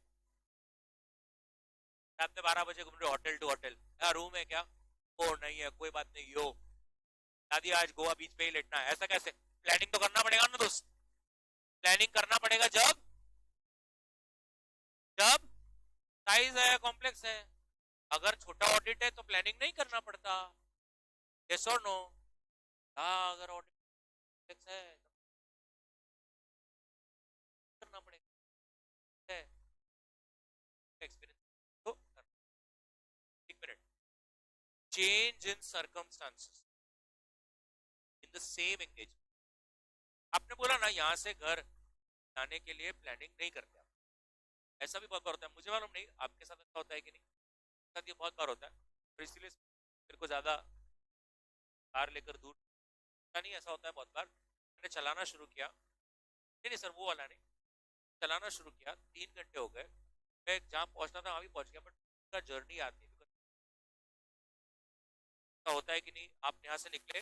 रात में 12 बजे घूम रहे होटल टू होटल, रूम है क्या, ओ नहीं है कोई बात नहीं, यो दादी आज गोवा बीच पे ही लेटना है, ऐसा कैसे? प्लानिंग तो करना पड़ेगा ना दोस्त. प्लानिंग करना पड़ेगा जब जब साइज है, कॉम्प्लेक्स है. अगर छोटा ऑडिट है तो प्लानिंग नहीं करना पड़ता. यस और नो? हाँ, अगर ऑडिट कॉम्प्लेक्स है तो करना पड़ेगा. एक्सपीरियंस तो एक minute. Change in circumstances in the same engagement. आपने बोला ना यहाँ से घर जाने के लिए प्लानिंग नहीं करते आप. ऐसा भी बहुत बार होता है, मुझे मालूम नहीं आपके साथ ऐसा होता है कि नहीं. साथ ये बहुत बार होता है, और इसीलिए मेरे को ज्यादा कार लेकर दूर नहीं. ऐसा होता है बहुत बार. मैंने चलाना शुरू किया, नहीं सर वो वाला नहीं, चलाना शुरू किया, 3 घंटे हो गए, मैं जहाँ पहुंचना था वहां भी पहुंच गया, बट जर्नी याद नहीं. ऐसा होता है कि नहीं, आप यहाँ से निकले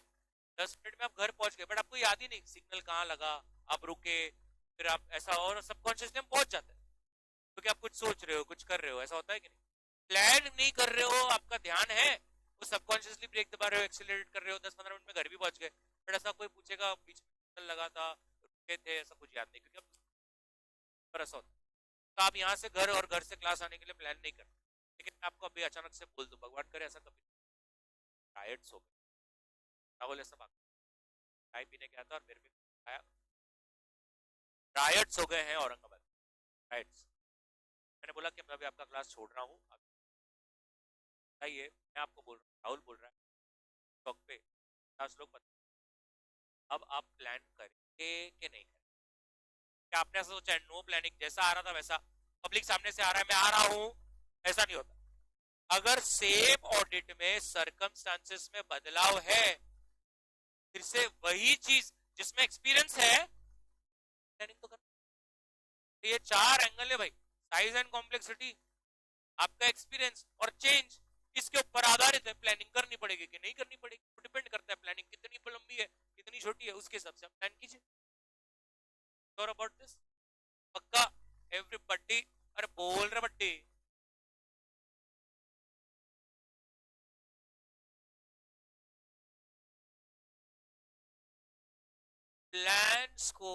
10 मिनट में आप घर पहुंच गए, बट आपको याद ही नहीं सिग्नल कहाँ लगा, आप रुके, फिर आप ऐसा, और सबकॉन्शियसली हम पहुंच जाते हैं क्योंकि आप कुछ सोच रहे हो, कुछ कर रहे हो. ऐसा होता है कि नहीं? प्लान नहीं कर रहे हो, आपका ध्यान है, वो सबकॉन्शियसली ब्रेक दबा रहे हो, एक्सीलरेट कर रहे हो, 10-15 मिनट में घर भी पहुंच गए, बट ऐसा कोई पूछेगा बीच में लगा था, रुके थे, ऐसा कुछ याद नहीं, क्योंकि अब ऐसा होता है. तो आप यहाँ से घर और घर से क्लास आने के लिए प्लान नहीं करते. लेकिन आपको अभी अचानक से बोल दो, भगवान करे ऐसा कभी, टायर्ड्स हो गए, राहुल ऐसा बात चाय पीने गया था और मेरे भी आया, रायट्स हो गए हैं औरंगाबाद, रायट्स. मैंने बोला कि मैं अभी आपका क्लास छोड़ रहा हूँ, बताइए, मैं आपको बोल रहा हूँ, राहुल बोल रहा है, चौक पे 50 लोग बता, अब आप प्लान करेंगे कि नहीं करेंगे? क्या आपने ऐसा सोचा है नो प्लानिंग, जैसा आ रहा था वैसा, पब्लिक सामने से आ रहा है मैं आ रहा हूँ, ऐसा नहीं होता. अगर सेम ऑडिट में सर्कमस्टांसेस में बदलाव है, फिर से वही चीज जिसमें एक्सपीरियंस है, प्लानिंग तो करना. तो ये 4 एंगल है भाई, साइज एंड कॉम्प्लेक्सिटी, आपका एक्सपीरियंस और चेंज, इसके ऊपर आधारित है प्लानिंग करनी पड़ेगी कि नहीं करनी पड़ेगी. तो डिपेंड करता है प्लानिंग कितनी लंबी है, कितनी छोटी है, उसके हिसाब से आप प्लान कीजिए. Sure about this? पक्का? एवरीबॉडी? अरे बोल रहे बट्टी. प्लान्स को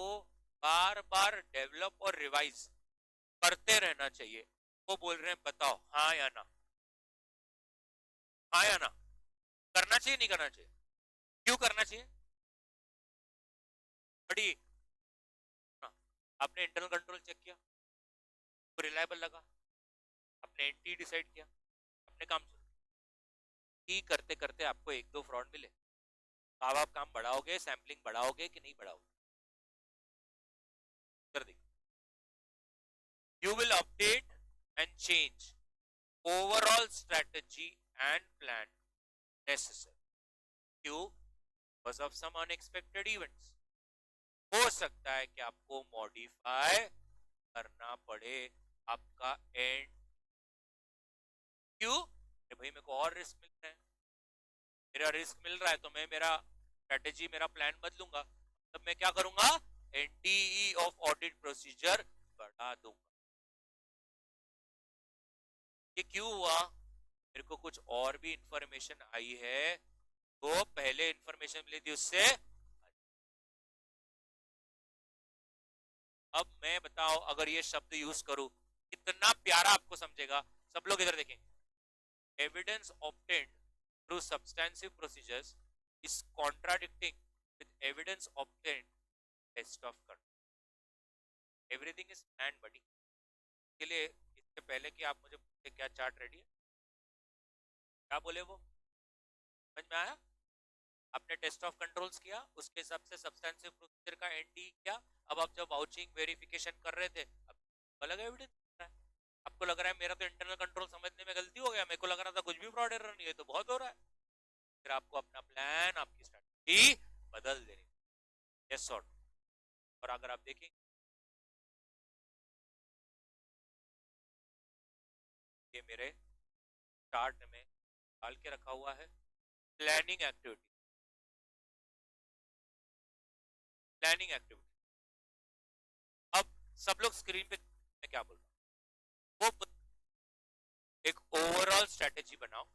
बार बार डेवलप और रिवाइज करते रहना चाहिए. वो बोल रहे हैं बताओ हाँ या ना, हाँ या ना, करना चाहिए नहीं करना चाहिए? क्यों करना चाहिए? बड़ी आपने इंटरनल कंट्रोल चेक किया, तो रिलायबल लगा, आपने एंटी डिसाइड किया, अपने काम शुरू ही करते करते आपको 1-2 फ्रॉड मिले, अब आप काम बढ़ाओगे, सैम्पलिंग बढ़ाओगे कि नहीं बढ़ाओगे? कर दी. You will update and change overall strategy and plan necessary. क्यों? Because of some unexpected events. हो सकता है कि आपको मॉडिफाई करना पड़े आपका एंड. क्यों? भाई मेरे को और रिस्क मिल रहा है, मेरा रिस्क मिल रहा है तो मैं मेरा स्ट्रेटेजी, मेरा प्लान बदलूंगा, तब मैं क्या करूंगा, एनटीई ऑफ ऑडिट प्रोसीजर बढ़ा दूंगा. ये क्यों हुआ? मेरे को कुछ और भी इंफॉर्मेशन आई है, तो पहले इंफॉर्मेशन मिली थी उससे. अब मैं बताओ अगर ये शब्द यूज करूं कितना प्यारा आपको समझेगा. सब लोग इधर देखें. Evidence obtained through substantive procedures is contradicting with evidence obtained test of control. Everything is planned buddy. के लिए इससे पहले कि आप मुझे पूछे क्या चार्ट रेडी है, क्या बोले वो, समझ में आया? आपने टेस्ट ऑफ कंट्रोल्स किया, उसके हिसाब से सब्सटेंसिव प्रोसीजर का एनडी किया। अब आप जब वाउचिंग वेरिफिकेशन कर रहे थे, अब अलग एविडेंस है, आपको लग रहा है मेरा तो इंटरनल कंट्रोल समझने में गलती हो गया, मेरे को लग रहा था कुछ भी फ्रॉड एरर नहीं है, तो बहुत हो रहा है। फिर आपको अपना प्लान, आपकी स्ट्रेटजी बदल देनी। Yes sort. और अगर आप देखेंगे ये मेरे चार्ट में डाल के रखा हुआ है, प्लानिंग एक्टिविटी, प्लानिंग एक्टिविटी। अब सब लोग स्क्रीन पे, मैं क्या बोल रहा हूँ, वो एक ओवरऑल स्ट्रेटेजी बनाओ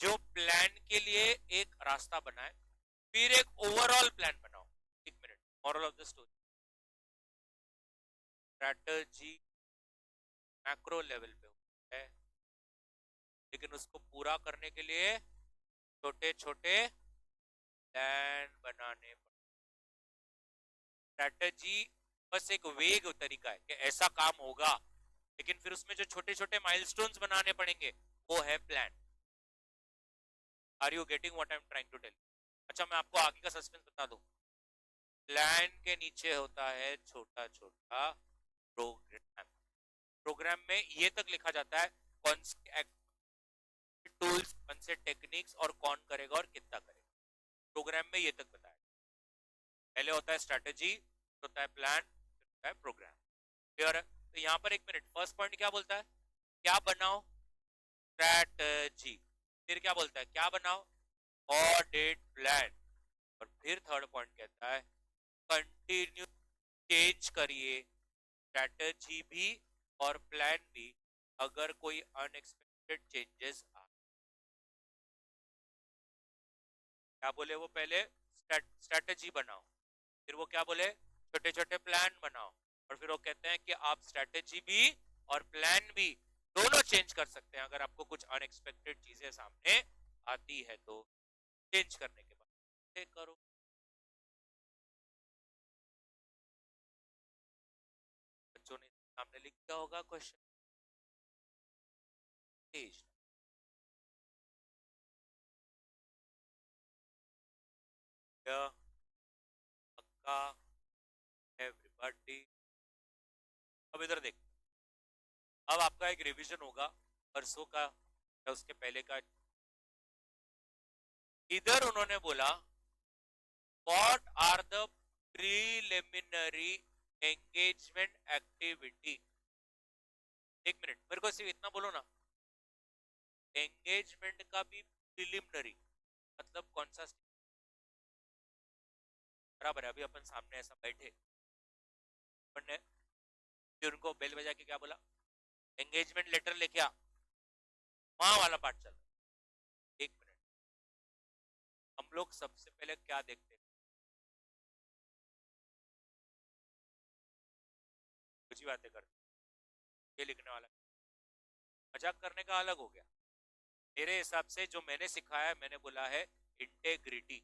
जो प्लान के लिए एक रास्ता बनाए, फिर एक ओवरऑल प्लान बनाओ। एक minute, moral of the story, strategy macro level पे होता है, लेकिन उसको पूरा करने के लिए छोटे छोटे प्लान बनाने पड़ते। स्ट्रेटजी बस एक वेग तरीका है कि ऐसा काम होगा, लेकिन फिर उसमें जो छोटे छोटे माइलस्टोन्स बनाने पड़ेंगे वो है plan. Are you getting what I am trying to tell? अच्छा, मैं आपको आगे का सस्पेंस बता दूं। प्लान के नीचे होता है छोटा छोटा प्रोग्राम। प्रोग्राम में ये तक लिखा जाता है कौन से टूल्स, कौन से टेक्निक्स और कौन करेगा और कितना करेगा। प्रोग्राम में ये तक बताया। पहले होता है स्ट्रेटेजी, होता है प्लान, फिर होता है प्रोग्राम। क्लियर है? तो यहाँ पर एक मिनट, फर्स्ट पॉइंट क्या बोलता है? क्या बनाओ? स्ट्रेटजी। फिर क्या बोलता है? क्या बनाओ? Audit plan. और फिर थर्ड पॉइंट कहता है कंटिन्यू चेंज करिए स्ट्रेटजी भी और प्लान भी अगर कोई अनएक्सपेक्टेड चेंजेस आ। क्या बोले वो? पहले स्ट्रेटजी बनाओ, फिर वो क्या बोले? छोटे छोटे प्लान बनाओ, और फिर वो कहते हैं कि आप स्ट्रेटजी भी और प्लान भी दोनों चेंज कर सकते हैं अगर आपको कुछ अनएक्सपेक्टेड चीजें सामने आती है तो। चेंज करने के बाद करो। बच्चों ने सामने लिख दिया होगा क्वेश्चन। एवरीबॉडी, अब इधर देख, अब आपका एक रिवीजन होगा परसों का या उसके पहले का। इधर उन्होंने बोला what are the preliminary engagement activity. एक मिनट, मेरे को सिर्फ इतना बोलो ना, एंगेजमेंट का भी प्रीलिमिनरी मतलब कौन सा? बराबर है। अभी अपन सामने ऐसा बैठे, अपन ने फिर उनको बेल बजा के क्या बोला? एंगेजमेंट लेटर लेके आ, वहां वाला पार्ट चल रहा है। एक मिनट, हम लोग सबसे पहले क्या देखते हैं? कुछ ही बातें करते, ये लिखने वाला मजाक करने का अलग हो गया। मेरे हिसाब से जो मैंने सिखाया है, मैंने बोला है इंटेग्रिटी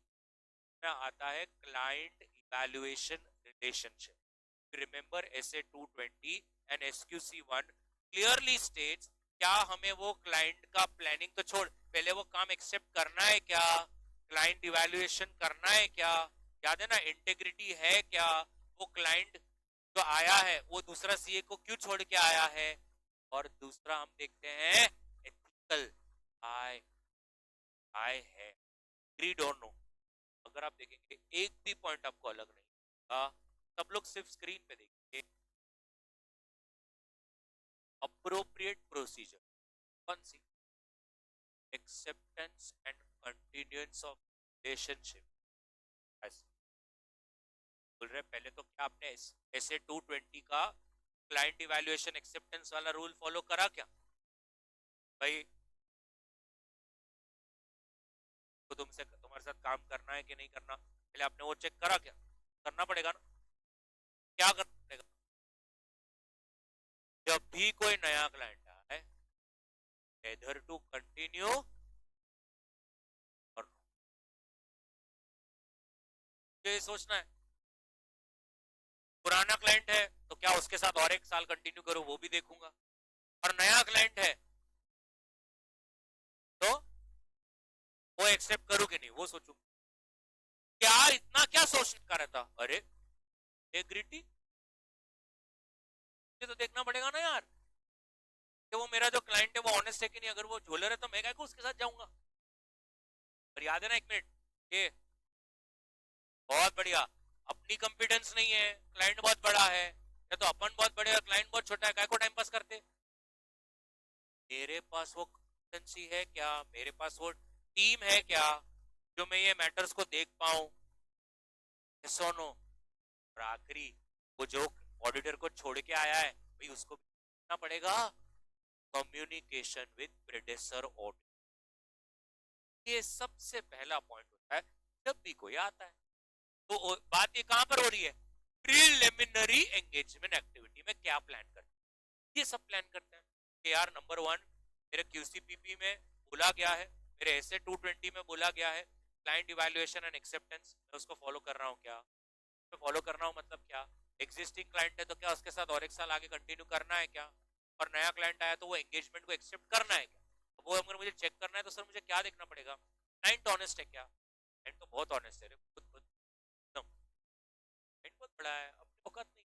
में आता है client evaluation relationship. Remember SA 220 and SQC 1 clearly states, क्या हमें वो क्लाइंट का प्लानिंग तो छोड़, पहले वो काम एक्सेप्ट करना है क्या? क्लाइंट इवैल्यूएशन करना है क्या? याद है ना, इंटेग्रिटी है क्या? वो क्लाइंट जो आया है वो दूसरा CA को क्यों छोड़ के आया है? और दूसरा हम देखते हैं एथिकल आई आई है, ग्रीड और नो। अगर आप देखेंगे एक भी पॉइंट आपको अलग नहीं होगा, सब लोग सिर्फ स्क्रीन पे देखेंगे। अप्रोप्रिएट प्रोसीजर कौन सी? Acceptance and continuance of relationship. बोल रहे पहले तो क्या आपने SA 220 का क्लाइंट इवैल्यूएशन एक्सेप्टेंस वाला रूल फॉलो करा क्या भाई? तो तुमसे तुम्हारे साथ काम करना है कि नहीं करना, पहले आपने वो चेक करा क्या? करना पड़ेगा ना। क्या करना पड़ेगा? जब भी कोई नया क्लाइंट आए, एदर टू कंटिन्यू और ये सोचना है। पुराना क्लाइंट है तो क्या उसके साथ और एक साल कंटिन्यू करूं, वो भी देखूंगा। और नया क्लाइंट है तो वो एक्सेप्ट करूँ कि नहीं वो सोचूं, क्या इतना क्या सोचने का रहता, अरे इंटेग्रिटी ये तो देखना पड़ेगा ना यार कि वो मेरा जो क्लाइंट है वो ऑनेस्ट है कि नहीं, अगर वो झोलर है तो मैं क्या को उसके साथ जाऊंगा। पर याद है ना, एक मिनट, ये बहुत बढ़िया, अपनी कॉन्फिडेंस नहीं है, क्लाइंट बहुत बड़ा है, या तो अपन बहुत बड़े और क्लाइंट बहुत छोटा है, काय को टाइम पास करते। मेरे पास वो कॉन्फिडेंसी है क्या, मेरे पास वो टीम है क्या जो मैं ये मैटर्स को देख पाऊं, सोनो। और आखिरी, वो जो ऑडिटर को छोड़ के आया है भाई उसको भी करना पड़ेगा कम्युनिकेशन विद प्रेडेसर ऑडिटर। ये सबसे पहला पॉइंट होता है जब भी कोई आता है। तो बात ये कहां पर हो रही है, प्रीलिमिनरी एंगेजमेंट एक्टिविटी में क्या प्लान करते हैं, ये सब प्लान करते हैं कि यार नंबर वन, मेरे क्यूसीपीपी में बोला गया है, मेरे एसए 220 में बोला गया है क्लाइंट इवैल्यूएशन एंड एक्सेप्टेंस, मैं उसको फॉलो कर रहा हूँ क्या, मैं फॉलो कर रहा हूँ मतलब क्या, एग्जिस्टिंग क्लाइंट है तो क्या उसके साथ और एक साल आगे कंटिन्यू करना है क्या, और नया क्लाइंट आया तो वो एंगेजमेंट को एक्सेप्ट करना है क्या। वो अगर मुझे चेक करना है तो सर मुझे क्या देखना पड़ेगा, क्लाइंट ऑनेस्ट है क्या, क्लाइंट तो बहुत ऑनेस्ट है रे, क्लाइंट बहुत बड़ा है, अपनी औकात नहीं,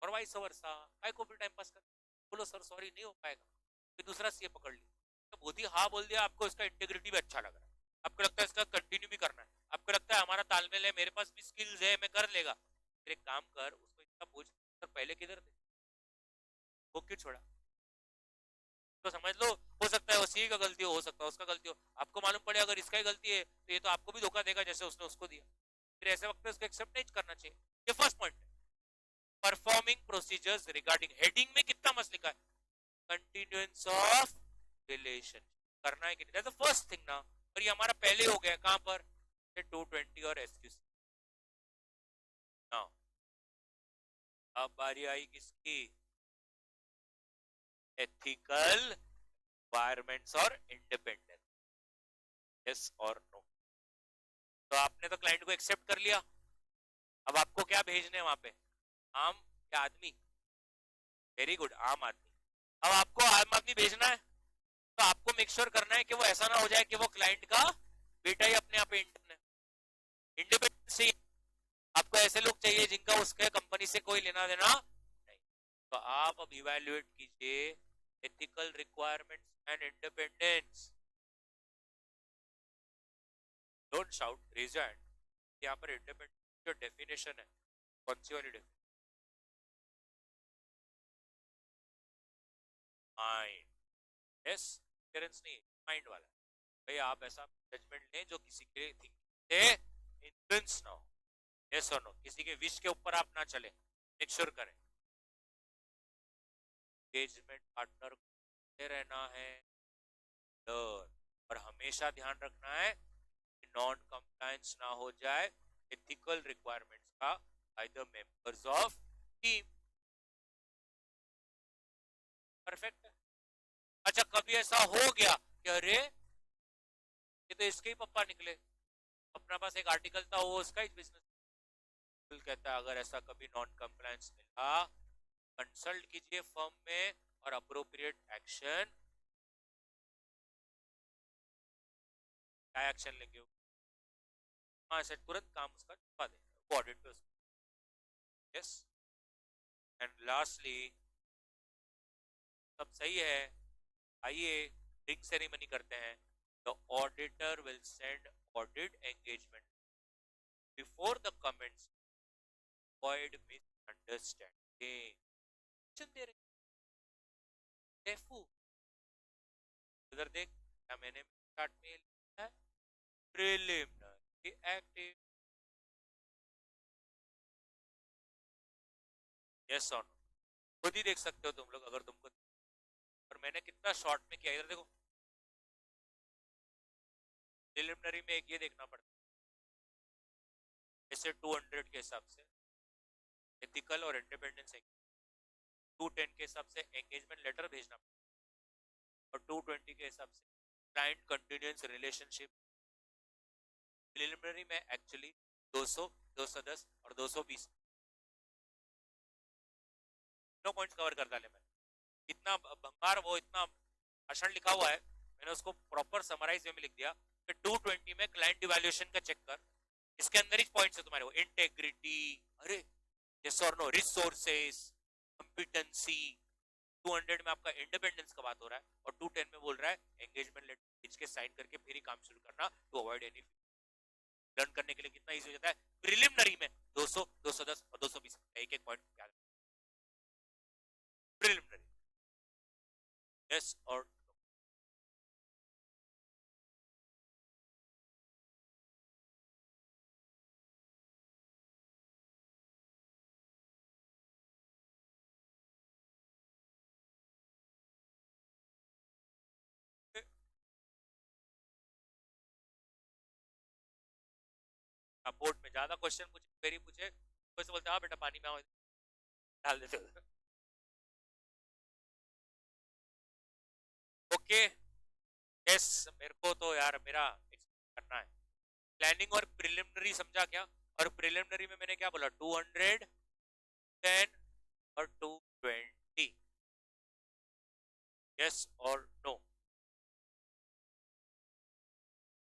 और वाइस वर्सा, काय को भी टाइम पास कर, बोलो सर सॉरी नहीं हो पाएगा, फिर दूसरा सीए पकड़ लिया, तो बहुत ही हाँ बोल दिया, आपको इसका इंटीग्रिटी भी अच्छा लग रहा है, आपको लगता है इसका कंटिन्यू भी करना है, आपको लगता है हमारा तालमेल है, मेरे पास भी स्किल्स है, मैं कर लेगा, फिर एक काम कर, उसको इतना पूछ सर पहले किधर थे, वो क्यों छोड़ा, तो समझ लो, हो सकता है वो सीए का गलती हो सकता है उसका गलती हो, आपको मालूम पड़े अगर इसका ही गलती है तो ये तो आपको भी धोखा देगा जैसे उसने उसको दिया, फिर ऐसे वक्त में उसको एक्सेप्ट नहीं करना चाहिए। ये फर्स्ट पॉइंट है। परफॉर्मिंग प्रोसीजर्स रिगार्डिंग, हेडिंग में कितना मस्त लिखा है, कंटिन्यूएंस ऑफ रिलेशन करना है कि नहीं, दैट्स द फर्स्ट थिंग ना, और ये हमारा पहले हो गया कहां पर, 220 और एसक्यूसी। नाउ अब बारी आई किसकी, एथिकल रिक्वायरमेंट्स और इंडिपेंडेंस, यस और नो। तो आपने तो क्लाइंट को एक्सेप्ट कर लिया, अब आपको क्या भेजने हैं वहां पे, आम या आदमी, वेरी गुड आम आदमी, अब आपको आम आदमी भेजना है तो आपको मेक श्योर करना है कि वो ऐसा ना हो जाए कि वो क्लाइंट का बेटा ही अपने आप इंडिपेंडेंस चाहिए, आपको ऐसे लोग चाहिए जिनका उसके कंपनी से कोई लेना देना नहीं। तो आप अब इवैल्यूएट कीजिए ethical requirements and independence, don't shout, raise your hand. यहाँ पर इंडिपेंडेंस जो डेफिनेशन है, कौन सी वाली डेफिनेशन, माइंड, यस, पेरेंट्स नहीं, माइंड वाला, भाई आप ऐसा जजमेंट लें जो किसी के थिंकिंग से इन्फ्लुएंस ना हो, यस और नो, किसी के विश के ऊपर आप ना चले, मेक श्योर करें। एंगेजमेंट पार्टनर को रहना है डर, और हमेशा ध्यान रखना है कि नॉन कंप्लायंस ना हो जाए एथिकल रिक्वायरमेंट्स का by the members of team. Perfect है। अच्छा कभी ऐसा हो गया कि अरे ये तो इसके ही पप्पा निकले, अपना पास एक आर्टिकल था वो उसका ही बिजनेस, कहता है अगर ऐसा कभी नॉन कंप्लायंस मिला कंसल्ट कीजिए फर्म में और अप्रोप्रिएट एक्शन, क्या एक्शन लेंगे, हाँ से तुरंत काम उसका छुपा देंगे, ऑडिट पे उसको, यस। एंड लास्टली, सब सही है, आइए रिंग सेरेमनी करते हैं। The auditor will send audit engagement before the comments, avoid misunderstanding, दे रहे उधर देख क्या मैंने स्टार्ट में लिखा है, प्रिलिमिनरी एक्टिव, यस और नो, खुद ही देख सकते हो तुम लोग अगर तुमको, और मैंने कितना शॉर्ट में किया, इधर देखो, प्रिलिमिनरी में एक ये देखना पड़ता है जैसे 200 के हिसाब से एथिकल और इंडिपेंडेंस, 210 के हिसाब से एंगेजमेंट लेटर भेजना पड़ता है, और 220 के हिसाब से क्लाइंट कंटिन्यूएंस रिलेशनशिप। प्रिलिमिनरी में एक्चुअली 200, 210 और 220 नो पॉइंट्स कवर कर डाले मैंने, इतना भंगार वो इतना भाषण लिखा हुआ है, मैंने उसको प्रॉपर समराइज वे में लिख दिया, 220 में क्लाइंट इवैल्यूएशन का चेक कर, इसके अंदर ही पॉइंट्स है तुम्हारे, वो इंटेग्रिटी, अरे यस और नो, रिसोर्सेस, कॉम्पिटेंसी। 200 में आपका इंडिपेंडेंस का बात हो रहा है, और 210 में बोल रहा है एंगेजमेंट लेटर के साइन करके फिर ही काम शुरू करना, टू अवॉइड एनी। लर्न करने के लिए कितना इजी हो जाता है, प्रिलिमिनरी में 200, 210 और 220 एक एक पॉइंट याद, प्रिलिमिनरी, यस और बोर्ड में ज्यादा क्वेश्चन पूछे, क्वेरी पूछे, तो ऐसे बोलते हैं हाँ बेटा पानी में आओ, डाल देते हो। ओके, यस, मेरे को तो यार मेरा करना है प्लानिंग और प्रिलिमिनरी, समझा क्या? और प्रिलिमिनरी में मैंने क्या बोला, 210 और 220, यस और नो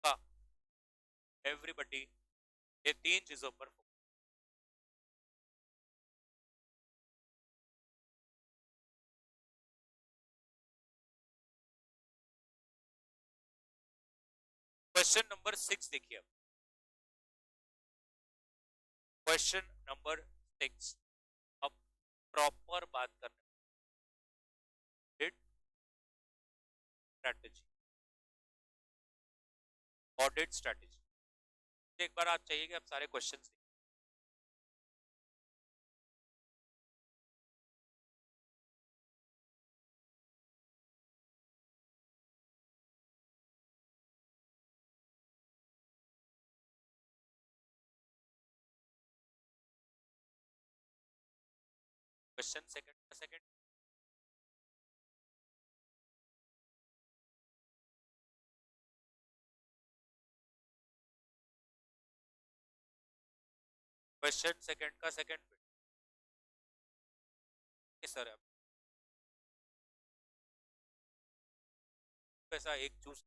का एवरीबडी, ये तीन चीजों पर। क्वेश्चन नंबर 6 देखिए, क्वेश्चन नंबर 6, अब प्रॉपर बात करना, स्ट्रैटेजी, ऑडिट स्ट्रैटेजी। एक बार आप चाहिए कि आप सारे questions, question second second, question second का सेकंड, सर ऐसा एक चूज,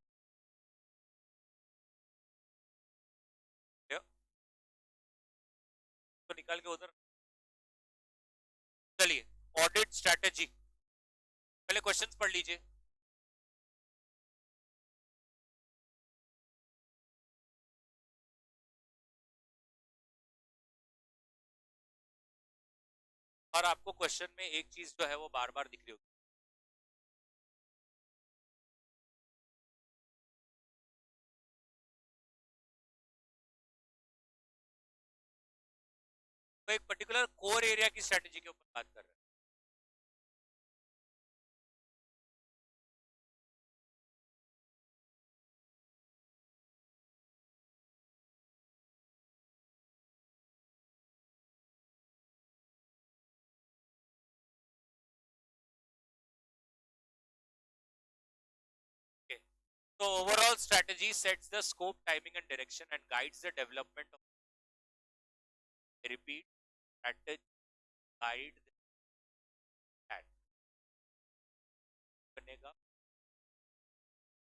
तो निकाल के उधर, चलिए ऑडिट स्ट्रैटेजी, पहले क्वेश्चंस पढ़ लीजिए। और आपको क्वेश्चन में एक चीज जो है वो बार बार दिख रही होगी, तो एक पर्टिकुलर कोर एरिया की स्ट्रैटेजी के ऊपर बात कर रहे हैं। Okay. So overall strategy sets the scope, timing and direction and guides the development of, repeat, strategy, guide that बनेगा।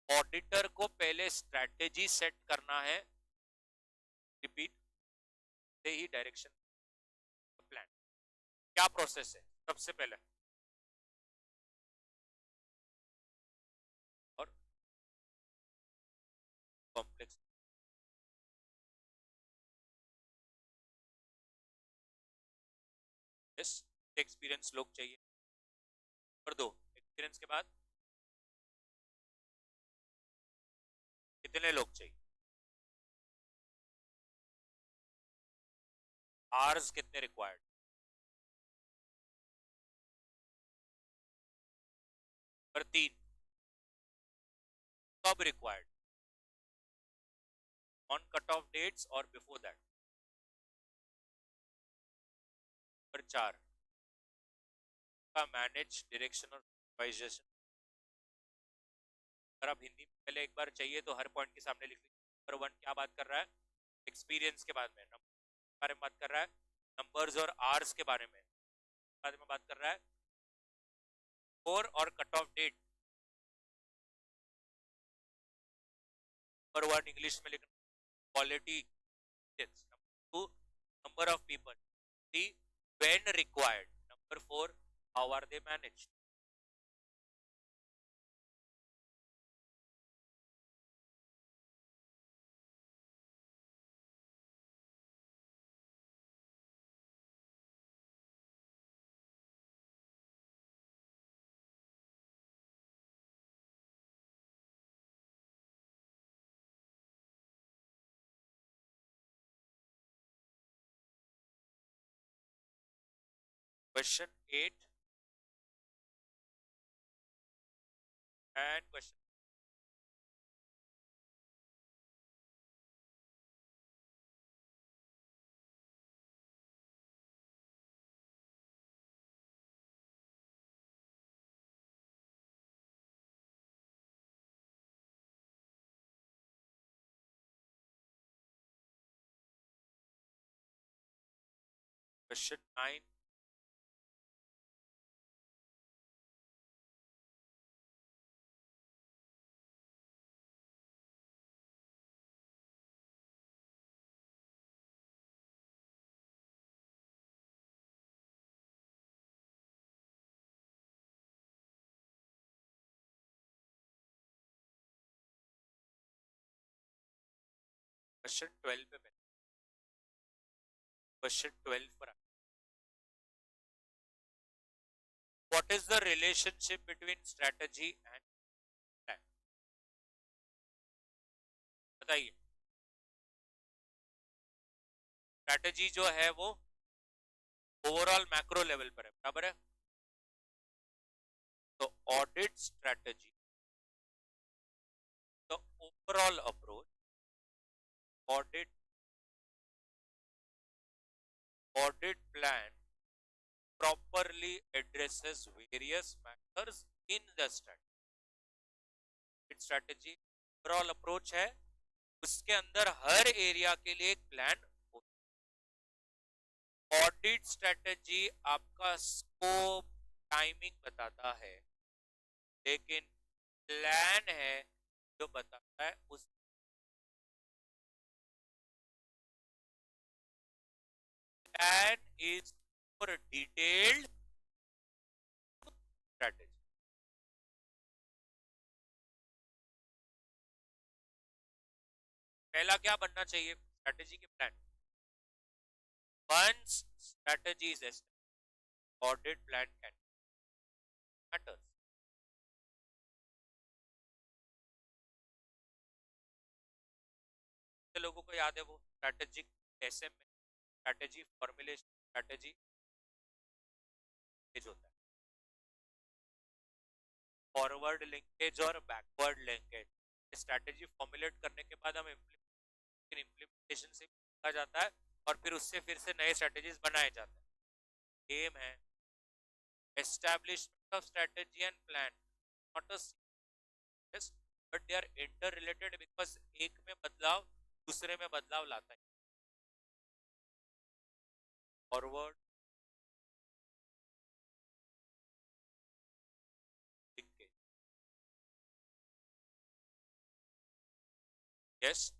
ऑडिटर को पहले स्ट्रैटेजी सेट करना है, रिपीट से ही डायरेक्शन प्लान। क्या प्रोसेस है, सबसे पहले और कॉम्प्लेक्स, यस, एक्सपीरियंस लोग चाहिए, और दो एक्सपीरियंस के बाद कितने लोग चाहिए, आवर्स कितने रिक्वायर्ड, और तीन कब required, on cut off dates और बिफोर दैट, और चार का मैनेज डायरेक्शन और सुपरवाइजेशन। अगर आप हिंदी में पहले एक बार चाहिए तो हर पॉइंट के सामने लिख लीजिए। नंबर 1 क्या बात कर रहा है, एक्सपीरियंस के बारे में, बारे में बात कर रहा है, नंबर्स और आवर्स के बारे में बात कर रहा है, कोर और cut off date number one English में लिखना, quality, number two number of people, three when required, number four how are they managed. Question 8 and question 9. Question 12 पे पहले, question 12 पर what is the relationship between strategy and plan, बताइए. Strategy जो है वो overall macro level पर है, बराबर है. तो audit strategy, the overall approach, audit plan properly addresses various matters in the strategy. Strategy overall approach है, उसके अंदर हर एरिया के लिए एक प्लान होता है. ऑडिट स्ट्रैटेजी आपका स्कोप टाइमिंग बताता है, लेकिन प्लान है जो बताता है उस plan is for detailed strategy. पहला क्या बनना चाहिए स्ट्रैटेजी के plan. once strategy is established, audit plan can matter. लोगों को याद है वो स्ट्रैटेजिक एसएम में स्ट्रैटेजी फॉर्मुलेशन, स्ट्रैटेजी होता है, फॉरवर्ड लिंकेज और बैकवर्ड लिंकेज. स्ट्रैटेजी फॉर्मुलेट करने के बाद हम इम्प्लीमेंटेशन से लिखा जाता है और फिर उससे फिर से नए स्ट्रैटेजीज बनाए जाते हैं. एम है establishment of strategy and plan, not a yes, but they are interrelated because एक में बदलाव दूसरे में बदलाव लाता है. Forward linkage, yes.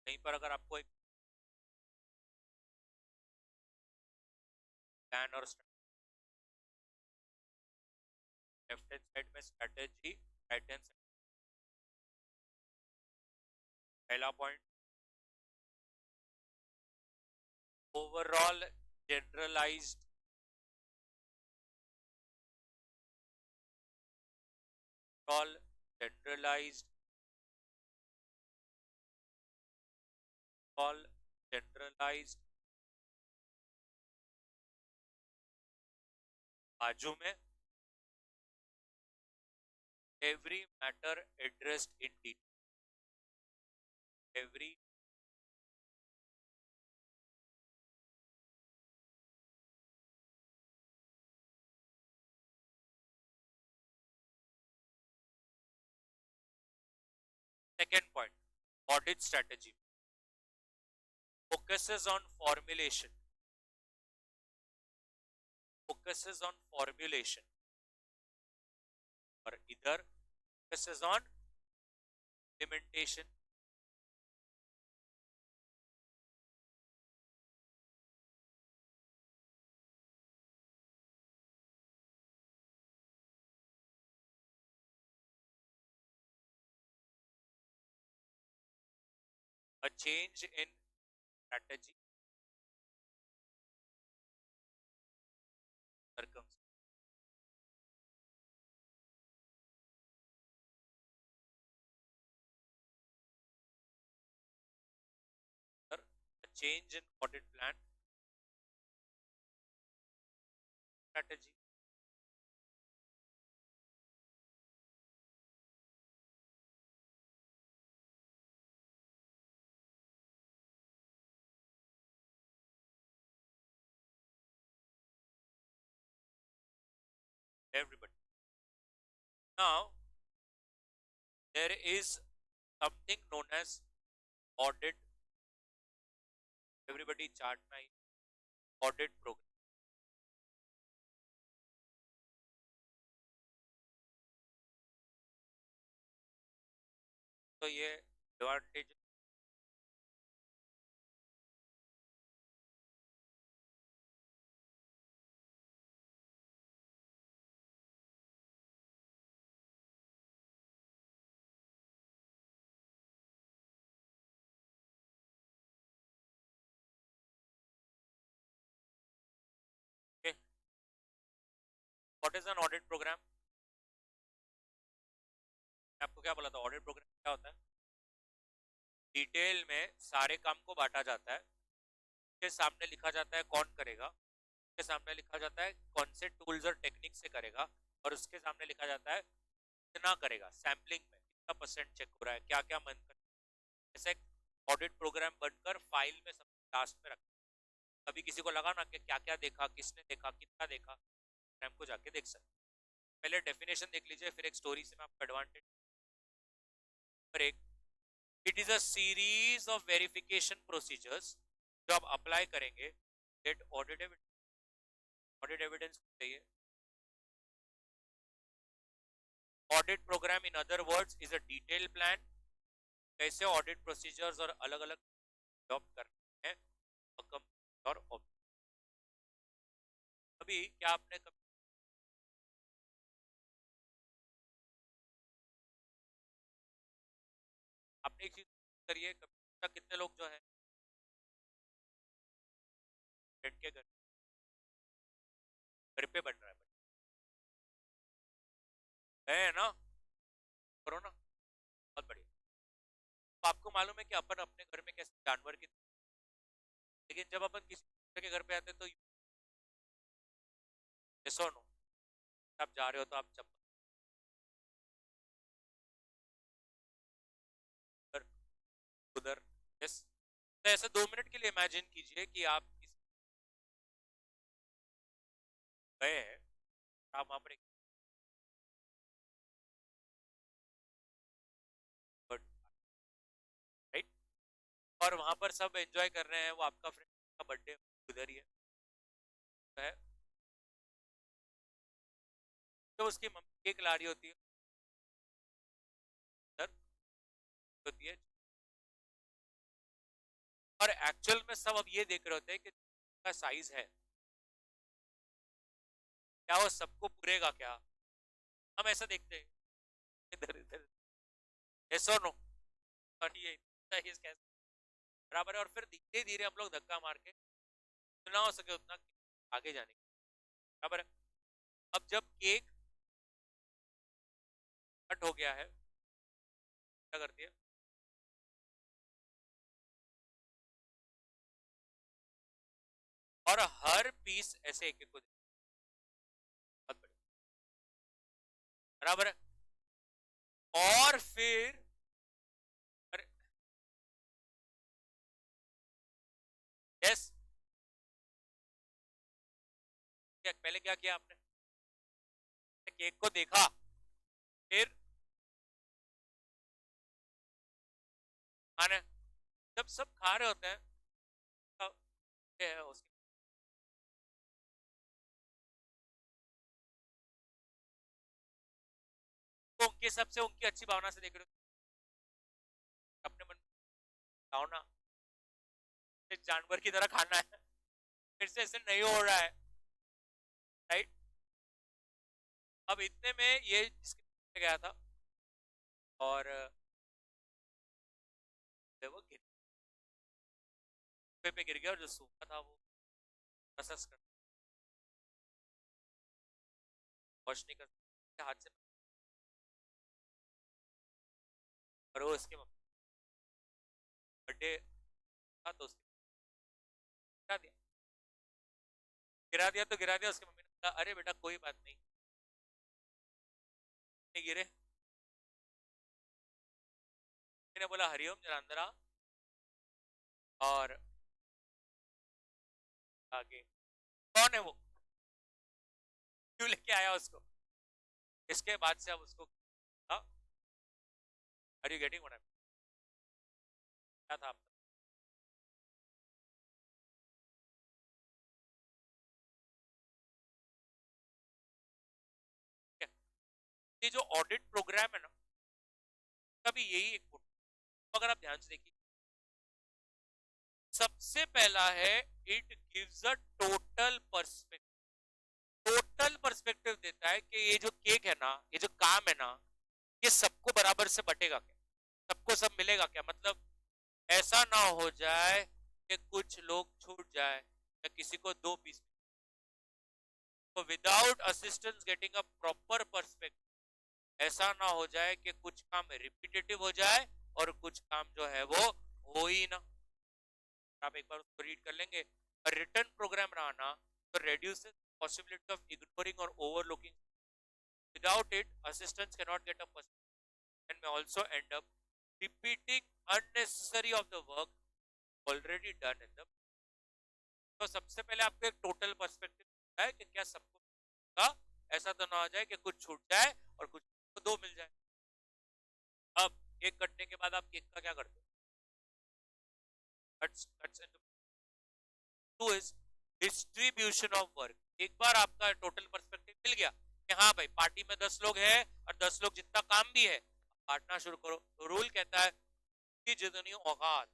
कहीं पर अगर आपको एक प्लान और लेफ्ट हैंड साइड में स्ट्रैटेजी, राइट हैंड साइड पहला point overall generalised all generalized all generalized बाजू में every matter addressed in detail, every second point audit strategy focuses on formulation, और इधर this is on implementation. A change in strategy, circumstance. A change in audit plan, strategy. Everybody. Now, there is something known as audit. Everybody chart my audit program. तो ये advantage okay. What is an audit program? मैं आपको क्या बोला था, audit programme क्या होता है? डिटेल में सारे काम को बांटा जाता है, उसके सामने लिखा जाता है कौन करेगा, उसके सामने लिखा जाता है कौन से टूल्स और टेक्निक से करेगा, और उसके सामने लिखा जाता है कितना करेगा, सैम्पलिंग में कितना परसेंट चेक हो रहा है, क्या क्या मन कर, ऐसे ऑडिट प्रोग्राम बनकर फाइल में सब लास्ट में रखा। कभी किसी को लगा ना कि क्या क्या देखा, किसने देखा, कितना देखा, प्रोग्राम को जाके देख सकते। पहले डेफिनेशन देख लीजिए, फिर एक स्टोरी से मैं आपको एडवांटेज पर एक, it is a series of verification procedures जो आप अप्लाई करेंगे get audit evidence. Audit evidence चाहिए। Audit program in other words is a detail plan, कैसे ऑडिट प्रोसीजर्स और अलग अलग जॉब करने हैं और अभी क्या आपने कभी आपने एक चीज करिए, कितने लोग जो है फ्रेंड के घर पे बन रहा है ना, करो ना, बहुत बढ़िया। तो आपको मालूम है कि अपन अपने घर में कैसे जानवर की, लेकिन जब अपन किसी के घर पे आते हैं तो नो, आप जा रहे हो तो आप चप्पल उधर, यस। तो ऐसे 2 मिनट के लिए इमेजिन कीजिए कि आप गए हैं, आप वहां पर राइट, और वहां पर सब एंजॉय कर रहे हैं, वो आपका फ्रेंड का बर्थडे उधर ही है, तो उसकी मम्मी केक ला रही होती है उधर होती है, और एक्चुअल में सब अब ये देख रहे होते हैं कि का साइज है क्या, वो सबको पूरेगा क्या, हम ऐसा देखते हैं इधर इधर, ऐसा नो, और ये साइज कैसे बराबर है, और फिर धीरे धीरे हम लोग धक्का मार के जितना हो सके उतना आगे जाने बराबर है। अब जब केक कट हो गया है, क्या करती है, और हर पीस ऐसे एक एक को बहुत बढ़िया बराबर है, और फिर अरे यस, पहले क्या किया आपने, केक को देखा, फिर खाना, जब सब खा रहे होते हैं तब उसकी तो उनके हिसाब से उनकी अच्छी भावना से देख रहे हो, अपने मन में ना जानवर की तरह खाना है, फिर से ऐसे नहीं हो रहा है, राइट। अब इतने में ये गया था और वो पे गिर गया, और जो सूखा था वो प्रोसेस कर वॉश नहीं कर हाथ से, और वो उसके बर्थडे था तो उसके गिरा दिया, गिरा दिया तो गिरा दिया। उसकी मम्मी ने कहा अरे बेटा कोई बात नहीं, नहीं गिरे। मैंने बोला हरिओम जनांदरा, और आगे कौन है वो, क्यों लेके आया उसको। इसके बाद से अब उसको आर यू गेटिंग व्हाट क्या था आपका। ये जो ऑडिट प्रोग्राम है ना, कभी यही एक तो अगर आप ध्यान से देखिए, सबसे पहला है it gives a total perspective. Total perspective देता है कि ये जो केक है ना, ये जो काम है ना, ये सबको बराबर से बटेगा क्या, सबको सब मिलेगा क्या। मतलब ऐसा ना हो जाए कि कुछ लोग छूट जाए या किसी को 2 पीस, तो without assistance getting a proper perspective ऐसा ना हो जाए कि कुछ काम रिपीटेटिव हो जाए और कुछ काम जो है वो हो ही ना। आप एक बार उसको रीड कर लेंगे। रिटर्न प्रोग्राम रहा ना, तो reduces possibility of ignoring or overlooking. Without it, assistants cannot get a perspective and may also end up repeating unnecessary of the work already done in the। तो सबसे पहले आपको एक टोटल पर्सपेक्टिव है कि क्या सबको का, ऐसा तो ना हो जाए कि कुछ छूट जाए और कुछ को 2 मिल जाए। अब केक कटने के बाद आप केक का क्या करते हो, two is distribution of work. एक बार आपका टोटल पर्सपेक्टिव मिल गया कि हाँ भाई पार्टी में 10 लोग हैं और 10 लोग जितना काम भी है बांटना शुरू करो। तो रूल कहता है कि जितनी औकात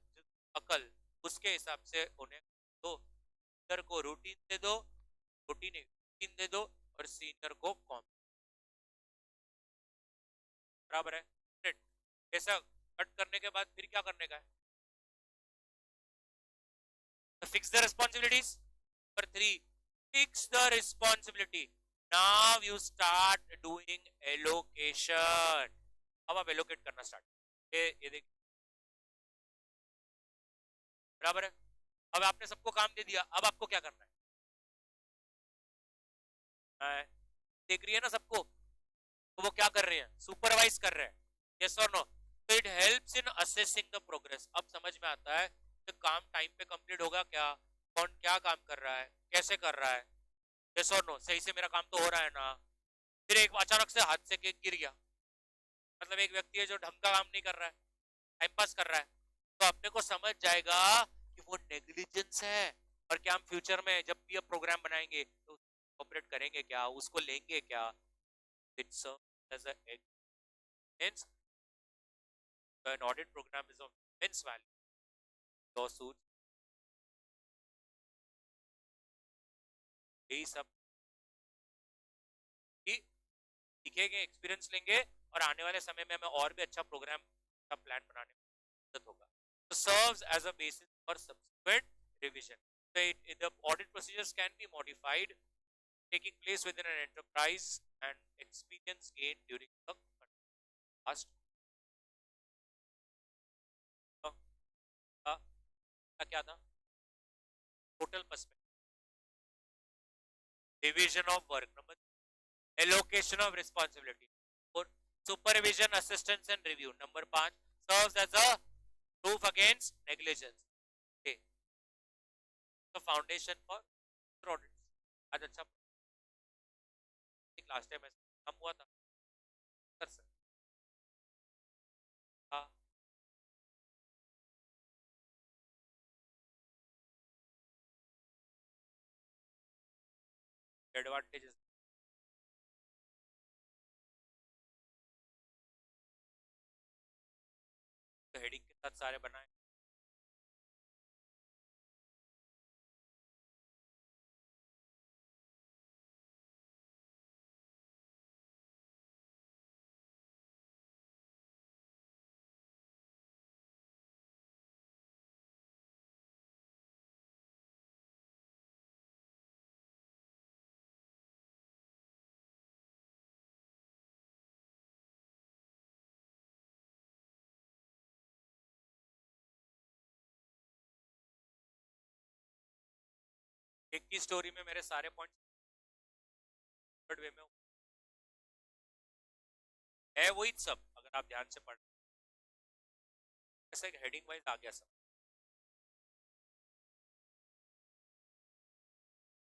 अकल उसके हिसाब से उन्हें दो। लीडर को रूटीन दे दो, रूटीन दे दो, और सीनियर को कॉम, बराबर है। ऐसा कट करने के बाद फिर क्या करने का है, fix the responsibilities. Number 3, fix the responsibility. Now you start doing allocation. अब आप एलोकेट करना स्टार्ट, ये देखिए बराबर है। अब आपने सबको काम दे दिया, अब आपको क्या करना है, देख रही है ना सबको, तो वो क्या कर रहे हैं, सुपरवाइज कर रहे हैं, यस और नो। तो it helps in assessing the progress. अब समझ में आता है कि काम टाइम पे कंप्लीट होगा क्या, कौन क्या काम कर रहा है, कैसे कर रहा है, यस और नो, सही से मेरा काम तो हो रहा है ना। फिर एक अचानक से हाथ से केक गिर गया, मतलब एक व्यक्ति है जो ढंग का काम नहीं कर रहा है, टाइम पास कर रहा है, तो अपने को समझ जाएगा कि वो नेग्लिजेंस है। और क्या हम फ्यूचर में जब भी प्रोग्राम बनाएंगे तो ऑपरेट करेंगे क्या, उसको लेंगे क्या। It's as hence an audit program is of immense value। lawsuit, यही सब कि सीखेंगे, एक्सपीरियंस लेंगे, और आने वाले समय में हमें और भी अच्छा प्रोग्राम का प्लान बनाने में मदद होगा। तो serves as a basis for subsequent revision. The audit procedures can be modified, taking place within an enterprise and experience gained during the past। क्या था total perspective, division of work, number allocation of responsibility, और supervision assistance and review, number 5 serves as a proof against negligence. The foundation for audit. आज अच्छा last time ऐसा हुआ था sir, हाँ advantages सारे बनाए। एक की स्टोरी में मेरे सारे पॉइंट वे में है वही सब, अगर आप ध्यान से पढ़, ऐसे एक हेडिंग वाइज आ गया सब।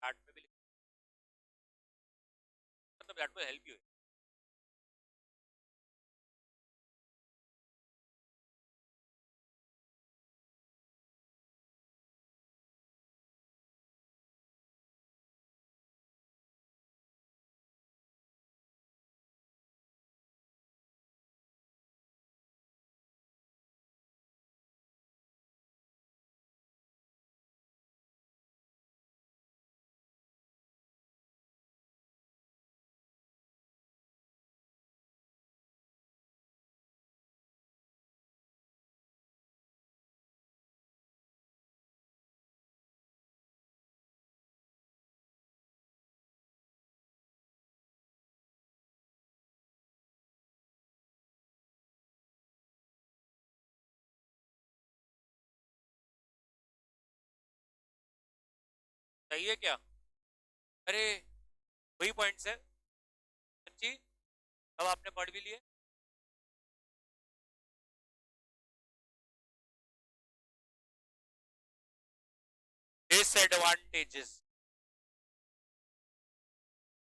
दैट में भी मतलब दैट विल हेल्प यू। सही है क्या? अरे वही पॉइंट्स है सच्ची, अब आपने पढ़ भी लिए। डिसएडवांटेजेस,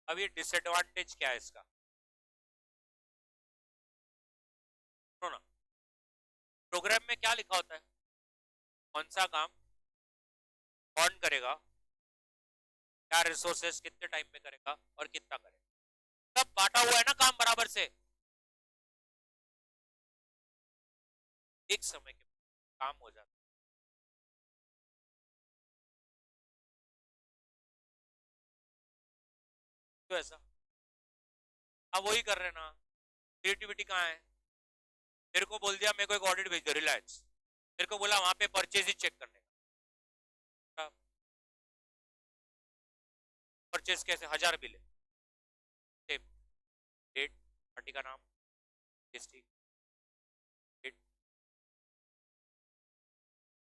अब ये डिसएडवांटेज क्या है इसका, सुनो ना। प्रोग्राम में क्या लिखा होता है, कौन सा काम कौन करेगा, क्या रिसोर्सेस कितने टाइम में करेगा और कितना करेगा, सब बांटा हुआ है ना काम बराबर से। एक समय के काम हो जाता है, तो ऐसा अब वही कर रहे हैं ना। क्रिएटिविटी कहाँ है? मेरे को बोल दिया, मेरे को एक ऑडिट भेज दो रिलायंस, मेरे को बोला वहां पे परचेज ही चेक करने का, परचेज कैसे, 1000 बिल है, सेम डेट, पार्टी का नाम, जीएसटी, डेट,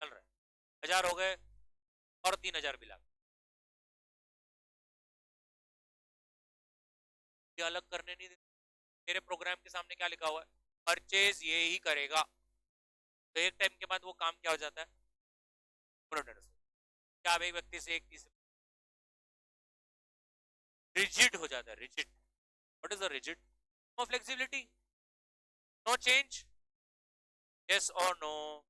चल रहा है, 1000 हो गए और 3000 बिल आ गए। ये अलग करने नहीं देते। मेरे प्रोग्राम के सामने क्या लिखा हुआ है, परचेज ये ही करेगा, तो एक टाइम के बाद वो काम क्या हो जाता है, मोनोटोनस, क्या अब एक व्यक्ति से एक चीज रिजिड हो जाता है, rigid. What is the rigid? No flexibility, no change, yes और नो।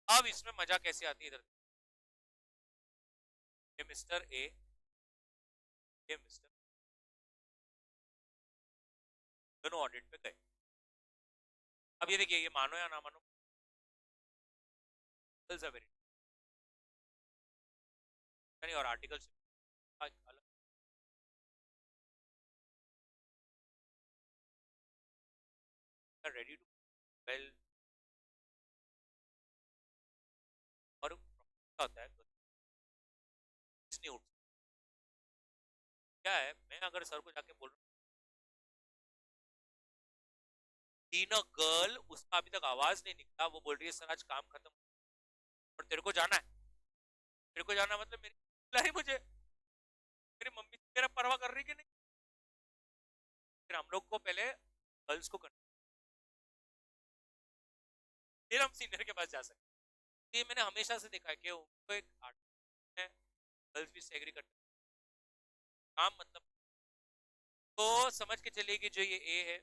अब इसमें मजा कैसे आती है इधर, ये मिस्टर ए, ये मिस्टर, दोनों ऑडिट पे गए। अब ये देखिए, ये मानो या ना मानो, और आर्टिकल्स अलग, रेडी टू वेल, और क्या होता है नहीं उठ, क्या है, मैं अगर सर को जाके बोल रहा हूँ टीना गर्ल, उसका अभी तक आवाज नहीं निकला, वो बोल रही है सर आज काम खत्म, और तेरे को जाना है, तेरे को जाना मतलब मेरी बुला रही मुझे, मेरी मम्मी तेरा परवाह कर रही कि नहीं, फिर हम लोग को पहले गर्ल्स को करना, फिर हम सीनियर के पास जा सकते हैं। ये मैंने हमेशा से देखा है कि उनको एक आर्ट है, गर्ल्स भी एग्री करते हैं, काम मतलब, तो समझ के चलिए कि जो ये ए है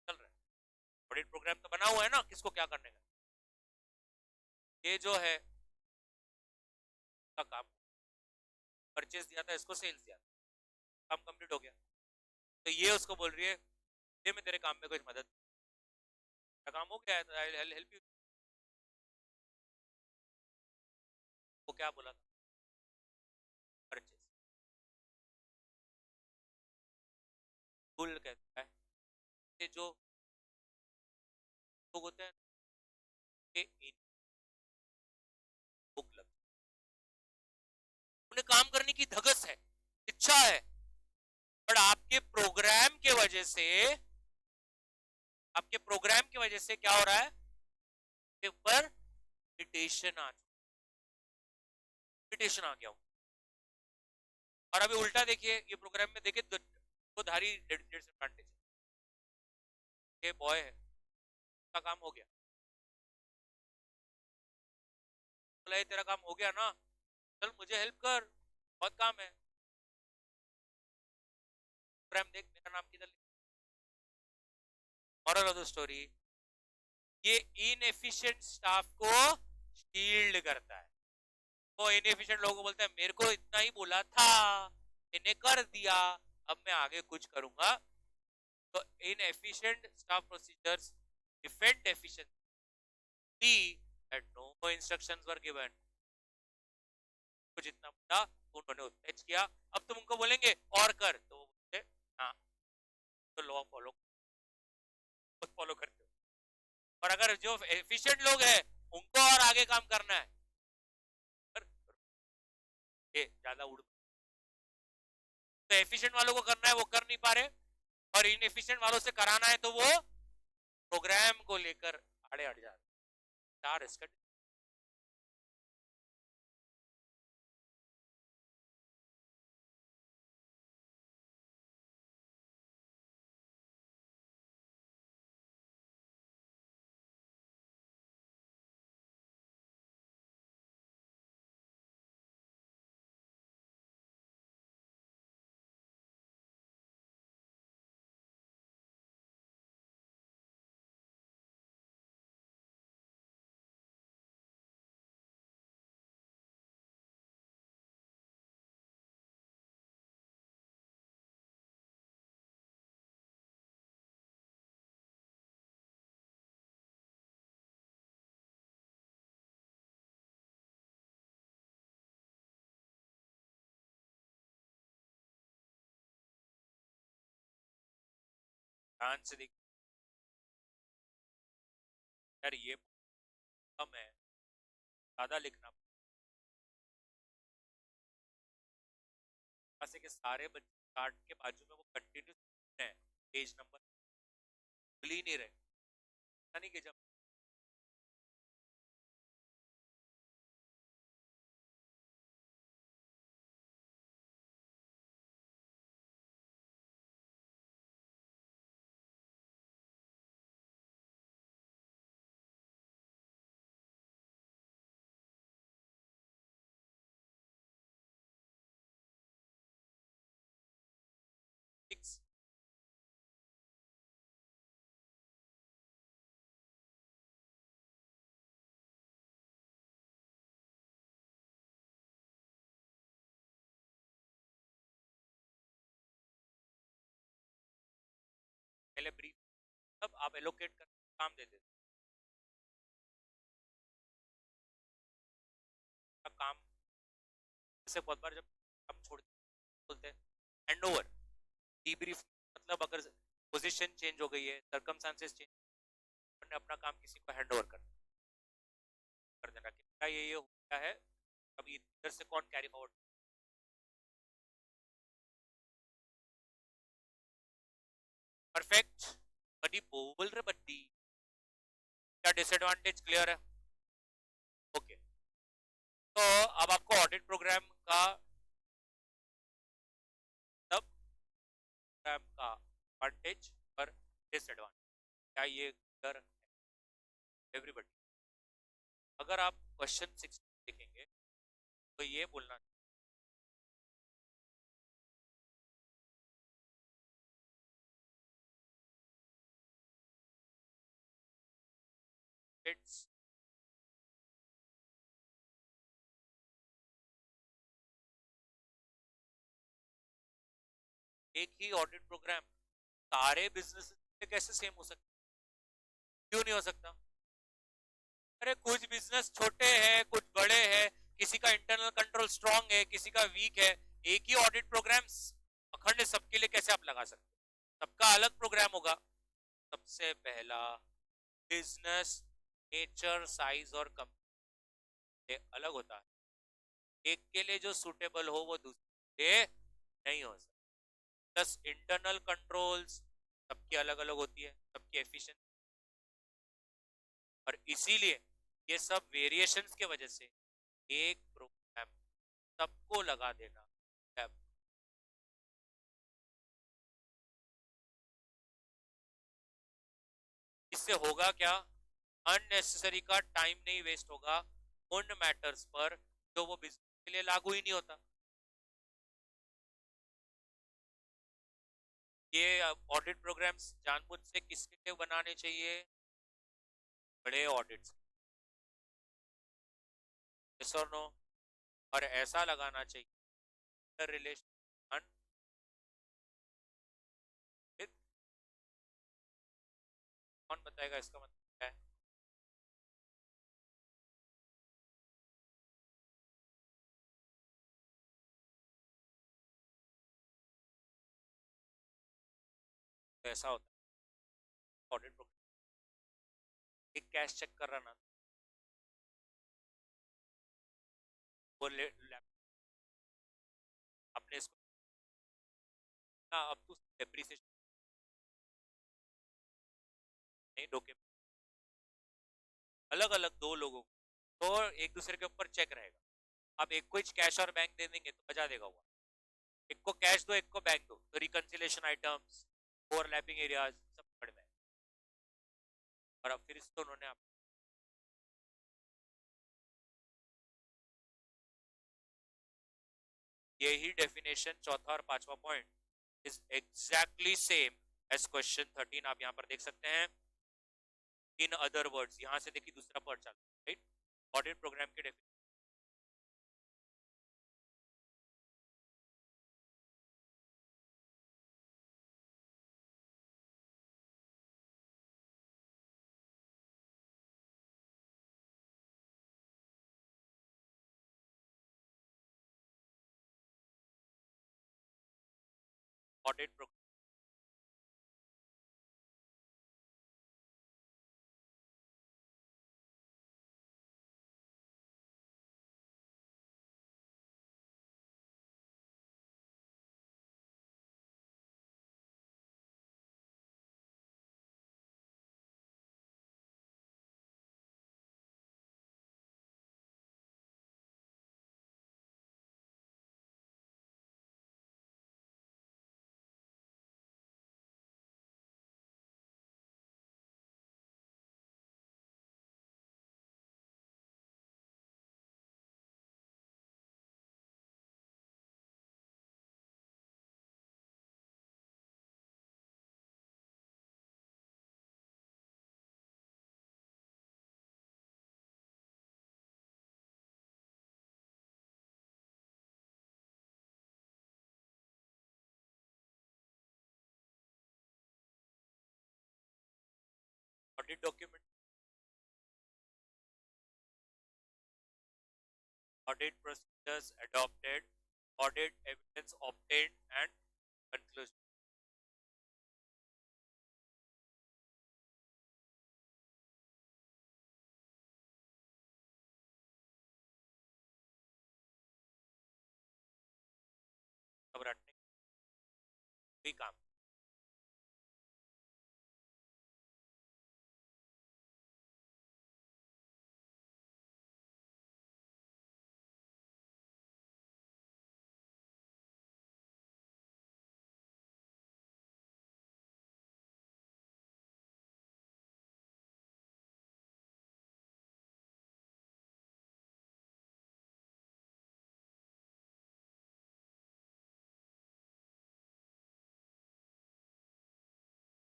चल रहा है, ऑडिट प्रोग्राम तो बना हुआ है ना किसको क्या करने का, ये जो है का काम, परचेज दिया था इसको, सेल्स दिया था, काम कंप्लीट हो गया, तो ये उसको बोल रही है ये मैं तेरे काम में कुछ मदद, काम हो गया है तो आई हेल्प यू। वो क्या बोला था, परचेस। भूल कहता है कि जो लोग होते हैं कि इन भूख लग, उन्हें काम करने की धगस है, इच्छा है, पर आपके प्रोग्राम की वजह से क्या हो रहा है, ऊपर इरिटेशन आ गया हूं। और अभी उल्टा देखिए, ये प्रोग्राम में देखिए दो धारी डिसएडवांटेज, ये बॉय है, उसका काम हो गया, बोला ये तेरा काम हो गया ना, चल मुझे हेल्प कर, बहुत काम है। प्रोग्राम देख मेरा नाम किधर, मॉरल ऑफ द स्टोरी, ये इनएफिशिएंट स्टाफ को शील्ड करता है। वो इनएफिशिएंट लोगों को बोलता है मेरे को इतना ही बोला था, इन्हें कर दिया, अब मैं आगे कुछ करूंगा। तो inefficient staff procedures defend efficiency that no instructions were given. तो जितना बोला उन्होंने उतना ही किया, अब तुम उनको बोलेंगे और कर, तो वो बोलते हाँ, तो लॉ फॉलो करते हो। और अगर जो एफिशिएंट लोग हैं उनको और आगे काम करना है, ये ज्यादा उड़, तो एफिशिएंट वालों को करना है वो कर नहीं पा रहे, और इनएफिशिएंट वालों से कराना है तो वो प्रोग्राम को लेकर आड़े अड़ जाते। ध्यान से देख यार, ये कम है, ज्यादा लिखना ऐसे के सारे बच्चे कार्ड के बाजू में वो कंटिन्यू है, पेज नंबर भूल ही नहीं रहे, नहीं कि जब फिक्स पहले ब्रीफ, तब आप एलोकेट कर काम दे देते काम। जैसे बहुत बार जब हम छोड़ बोलते हैं हैंड ओवर, डीब्रीफ, मतलब अगर पोजीशन चेंज हो गई है, सर्कमस्टेंसेस चेंज, ने अपना काम किसी को हैंड ओवर कर देना कि क्या ये हो गया है, अभी इधर से कौन कैरी फॉरवर्ड। परफेक्ट बड्डी, बोल रहे बड्डी, क्या डिसएडवांटेज क्लियर है? ओके, तो अब आपको ऑडिट प्रोग्राम का, तब प्रोग्राम का एडवांटेज और डिसएडवांटेज क्या ये क्लियर एवरीबॉडी? अगर आप क्वेश्चन 6 देखेंगे तो ये बोलना, इट्स एक ही ऑडिट प्रोग्राम सारे बिजनेस कैसे सेम हो सकते? क्यों नहीं हो सकता? अरे कुछ बिजनेस छोटे हैं, कुछ बड़े हैं, किसी का इंटरनल कंट्रोल स्ट्रांग है, किसी का वीक है। एक ही ऑडिट प्रोग्राम अखंड सबके लिए कैसे आप लगा सकते? सबका अलग प्रोग्राम होगा। सबसे पहला, बिजनेस नेचर साइज और कंपनी अलग होता है। एक के लिए जो सुटेबल हो वो दूसरे के लिए नहीं हो सकता। प्लस इंटरनल कंट्रोल्स सबकी अलग अलग होती है, सबकी एफिशिएंसी, और इसीलिए ये सब वेरिएशंस के वजह से एक प्रोग्राम सबको लगा देना। इससे होगा क्या? अननेसेसरी का टाइम नहीं वेस्ट होगा उन मैटर्स पर जो वो बिजनेस के लिए लागू ही नहीं होता। ये ऑडिट प्रोग्राम्स जानबूझ से किसके लिए बनाने चाहिए? बड़े ऑडिट्स, यस और नो? और ऐसा लगाना चाहिए रिलेशन विद, कौन बताएगा इसका मतलब क्या है? तो ऐसा होता है ऑडिट प्रोग्राम, एक कैश चेक कर रहा ना, वो अपने इसको ना, अब तो डेप्रिसिएशन नहीं रोके, अलग अलग दो लोगों को तो एक दूसरे के ऊपर चेक रहेगा। अब एक को कैश और बैंक दे देंगे तो बजा देगा हुआ। एक को कैश दो, एक को बैंक दो, तो रिकंसिलेशन आइटम्स, ओवरलैपिंग एरियाज सब पड़ में। और अब फिर इसको उन्होंने यही डेफिनेशन चौथा और पांचवा point is exactly same as question 13, आप यहाँ पर देख सकते हैं। इन अदर वर्ड्स, यहाँ से देखिए दूसरा पॉइंट चालू, राइट? ऑडिट प्रोग्राम के definition, audit programme audit document, audit procedures adopted, audit evidence obtained and conclusion. अब रटने भी काम।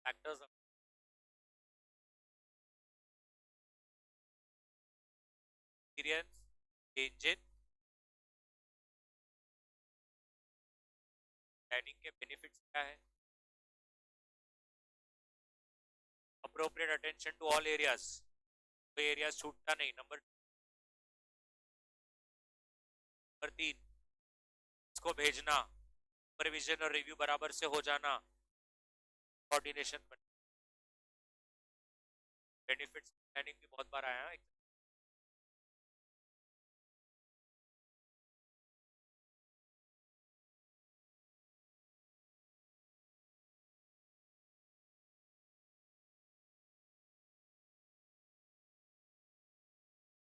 Factors, experience, change in planning के बेनिफिट्स क्या है, appropriate attention to all areas, कोई एरियाज छूटता नहीं। नंबर 3, इसको भेजना, सुपरविजन और रिव्यू बराबर से हो जाना, कोऑर्डिनेशन। बेनिफिट्स प्लानिंग भी बहुत बार आया है।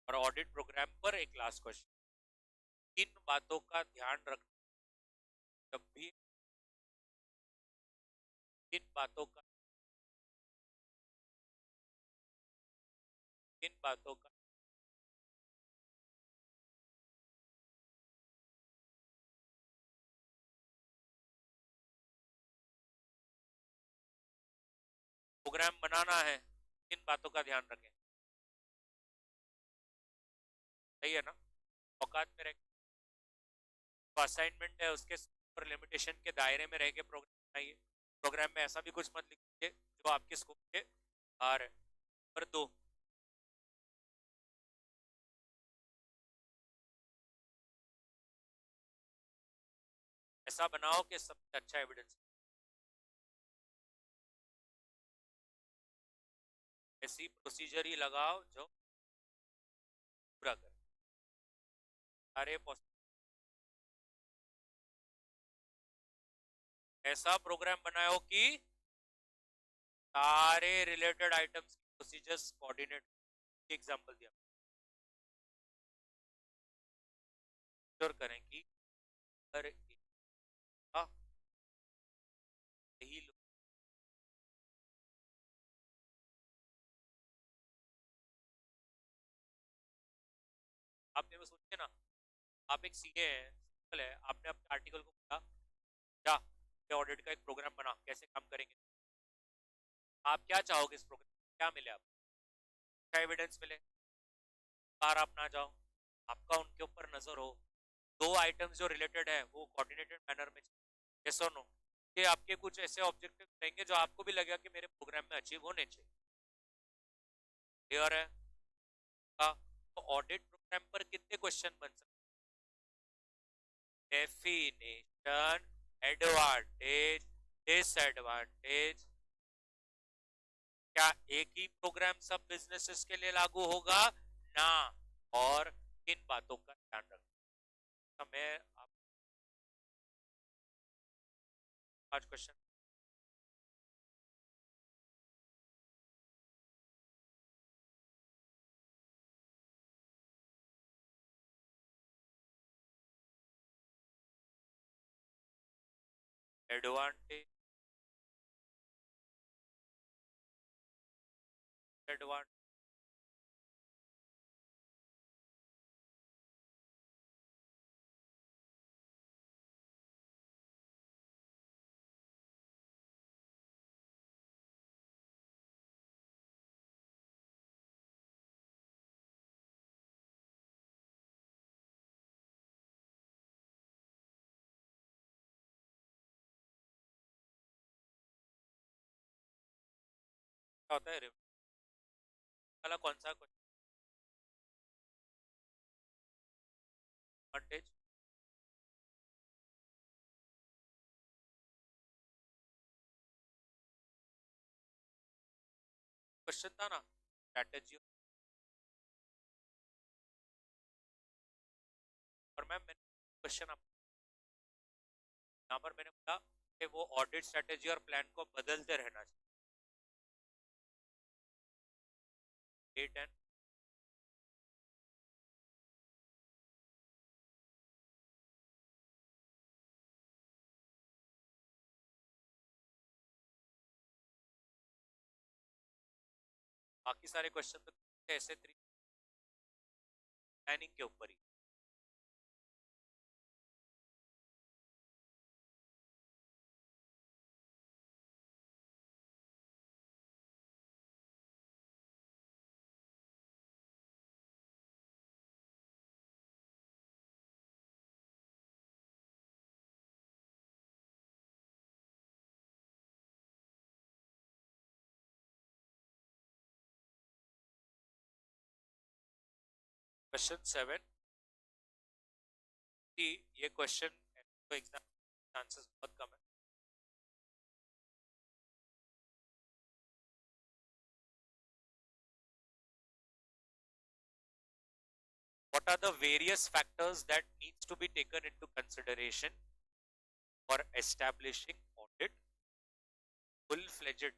और ऑडिट प्रोग्राम पर एक लास्ट क्वेश्चन, इन बातों का ध्यान रखना जब भी, इन बातों का, इन बातों का प्रोग्राम बनाना है, इन बातों का ध्यान रखें। सही है ना? औकात में रह, असाइनमेंट है उसके और लिमिटेशन के दायरे में रह के प्रोग्राम बनाइए। प्रोग्राम में ऐसा भी कुछ मत लिखिए जो आपके स्कोप के बाहर है। नंबर 2, ऐसा बनाओ कि सबसे अच्छा एविडेंस, ऐसी प्रोसीजर ही लगाओ जो पूरा करे सारे ऐसा प्रोग्राम बनाओ कि सारे रिलेटेड आइटम्स की प्रोसीजर्स कोऑर्डिनेट। एग्जांपल दिया, श्योर करें कि हर एक का यही आप मेरे को सोचिए ना, आप एक सीए हैं, सिंपल है, आपने अपने आर्टिकल को पढ़ा, क्या ऑडिट का एक प्रोग्राम बना, कैसे काम करेंगे, आप क्या चाहोगे इस प्रोग्राम में क्या मिले, आपको क्या एविडेंस मिले, बार आप ना जाओ, आपका उनके ऊपर नजर हो, दो आइटम्स जो रिलेटेड है वो कोऑर्डिनेटेड मैनर में, यस और नो, ये आपके कुछ ऐसे ऑब्जेक्टिव रहेंगे जो आपको भी लगेगा कि मेरे प्रोग्राम में अचीव होने चाहिए। क्लियर है? तो ऑडिट प्रोग्राम पर कितने क्वेश्चन बन सकते? डेफिनेशन, एडवांटेज, डिसएडवांटेज, क्या एक ही प्रोग्राम सब बिजनेसेस के लिए लागू होगा ना, और किन बातों का ध्यान रखना। मैं आप 5 क्वेश्चन, एडवांटेज, एडवांटेज, क्या होता है वाला कौन सा एडवांटेज? क्वेश्चन था ना स्ट्रेटेजी, और मैम मैंने क्वेश्चन आप यहाँ पर मैंने बोला कि वो ऑडिट स्ट्रेटेजी और प्लान को बदलते रहना चाहिए। 8 एंड बाकी सारे क्वेश्चन तो ऐसे प्लानिंग के ऊपर ही। क्वेश्चन 7, ये क्वेश्चन तो एग्जाम चांसेस बहुत कम है। What are the various factors that needs to be taken into consideration for establishing audit full fledged?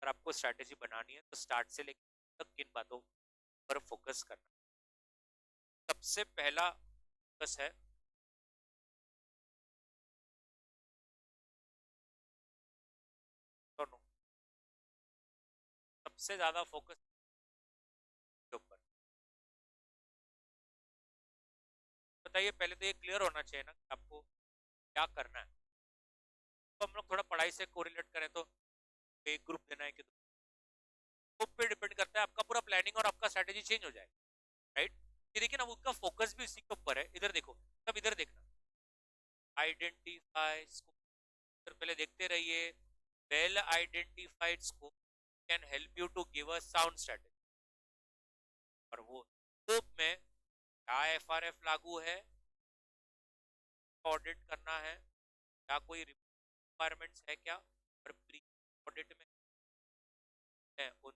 अगर आपको स्ट्रैटेजी बनानी है तो स्टार्ट से लेकर तक किन बातों पर फोकस करना? सबसे पहला फोकस है दोनों, सबसे ज्यादा फोकस के ऊपर। बताइए, पहले तो ये क्लियर होना चाहिए ना कि आपको क्या करना है। तो हम लोग थोड़ा पढ़ाई से कोरिलेट करें तो एक ग्रुप देना है कि ग्रुप पे डिपेंड करता है, आपका पूरा प्लानिंग और आपका स्ट्रेटेजी चेंज हो जाएगा, राइट? ये देखिए ना, उनका फोकस भी इसी के ऊपर है। इधर देखो, सब इधर देखना, आइडेंटिफाई स्कोप। पहले देखते रहिए, well identified scope can help you to give a sound strategy. और वो स्कोप में क्या एफआरएफ लागू है, ऑडिट करना है, क्या कोई रिक्वायरमेंट्स है क्या, और प्री ऑडिट में है उन।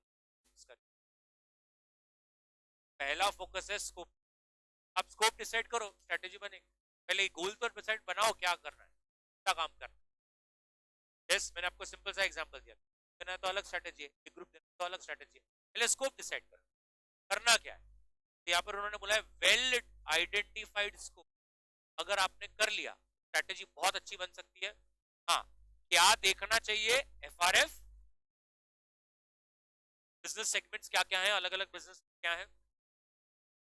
पहला फोकस है स्कोप। आप स्कोप डिसाइड करो, स्ट्रेटेजी बनेगी। पहले गोल तो डिसाइड बनाओ, क्या करना है, क्या काम करना है। यस, मैंने आपको सिंपल सा एग्जांपल दिया, देना है तो अलग स्ट्रेटेजी है, एक ग्रुप देना तो अलग स्ट्रेटेजी है। पहले स्कोप डिसाइड करो, करना क्या है। तो यहाँ पर उन्होंने बोला है वेल आइडेंटिफाइड स्कोप। अगर आपने कर लिया, स्ट्रेटेजी बहुत अच्छी बन सकती है। हाँ, क्या देखना चाहिए, एफआरएफ, बिजनेस सेगमेंट्स क्या क्या है, अलग अलग बिजनेस क्या है,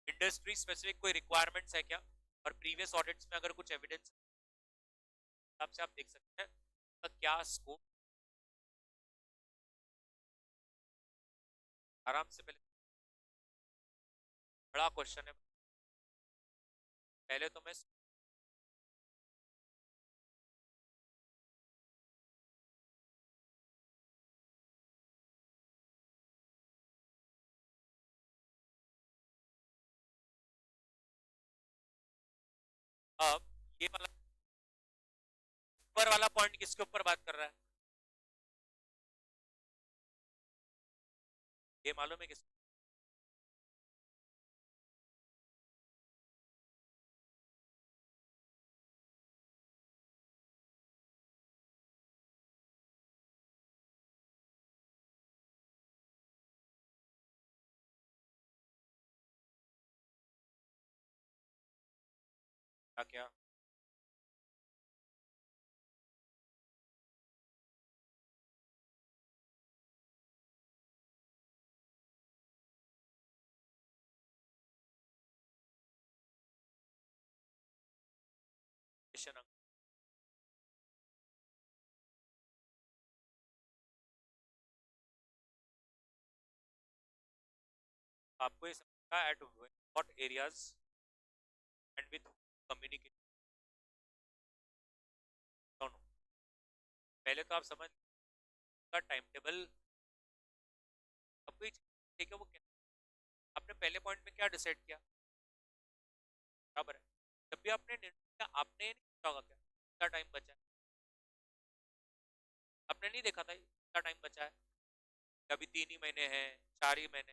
इंडस्ट्री स्पेसिफिक कोई रिक्वायरमेंट्स है क्या, और प्रीवियस ऑडिट्स में अगर कुछ एविडेंस से आप देख सकते हैं तो क्या स्कोप। आराम से, पहले बड़ा क्वेश्चन है, पहले तो मैं अब ये वाला ऊपर वाला पॉइंट किसके ऊपर बात कर रहा है, ये मालूम है किस? क्या क्या? आपको ये समझना at what areas and with communication दोनों। पहले तो आप समझ का टाइम टेबल, आपको ठीक है वो क्या, आपने पहले पॉइंट में क्या डिसाइड किया, बराबर है। जब भी आपने निर्णय किया, आपने ये नहीं सोचा होगा क्या कितना टाइम बचा है, आपने नहीं देखा था कितना टाइम बचा है, अभी 3 ही महीने हैं, 4 ही महीने।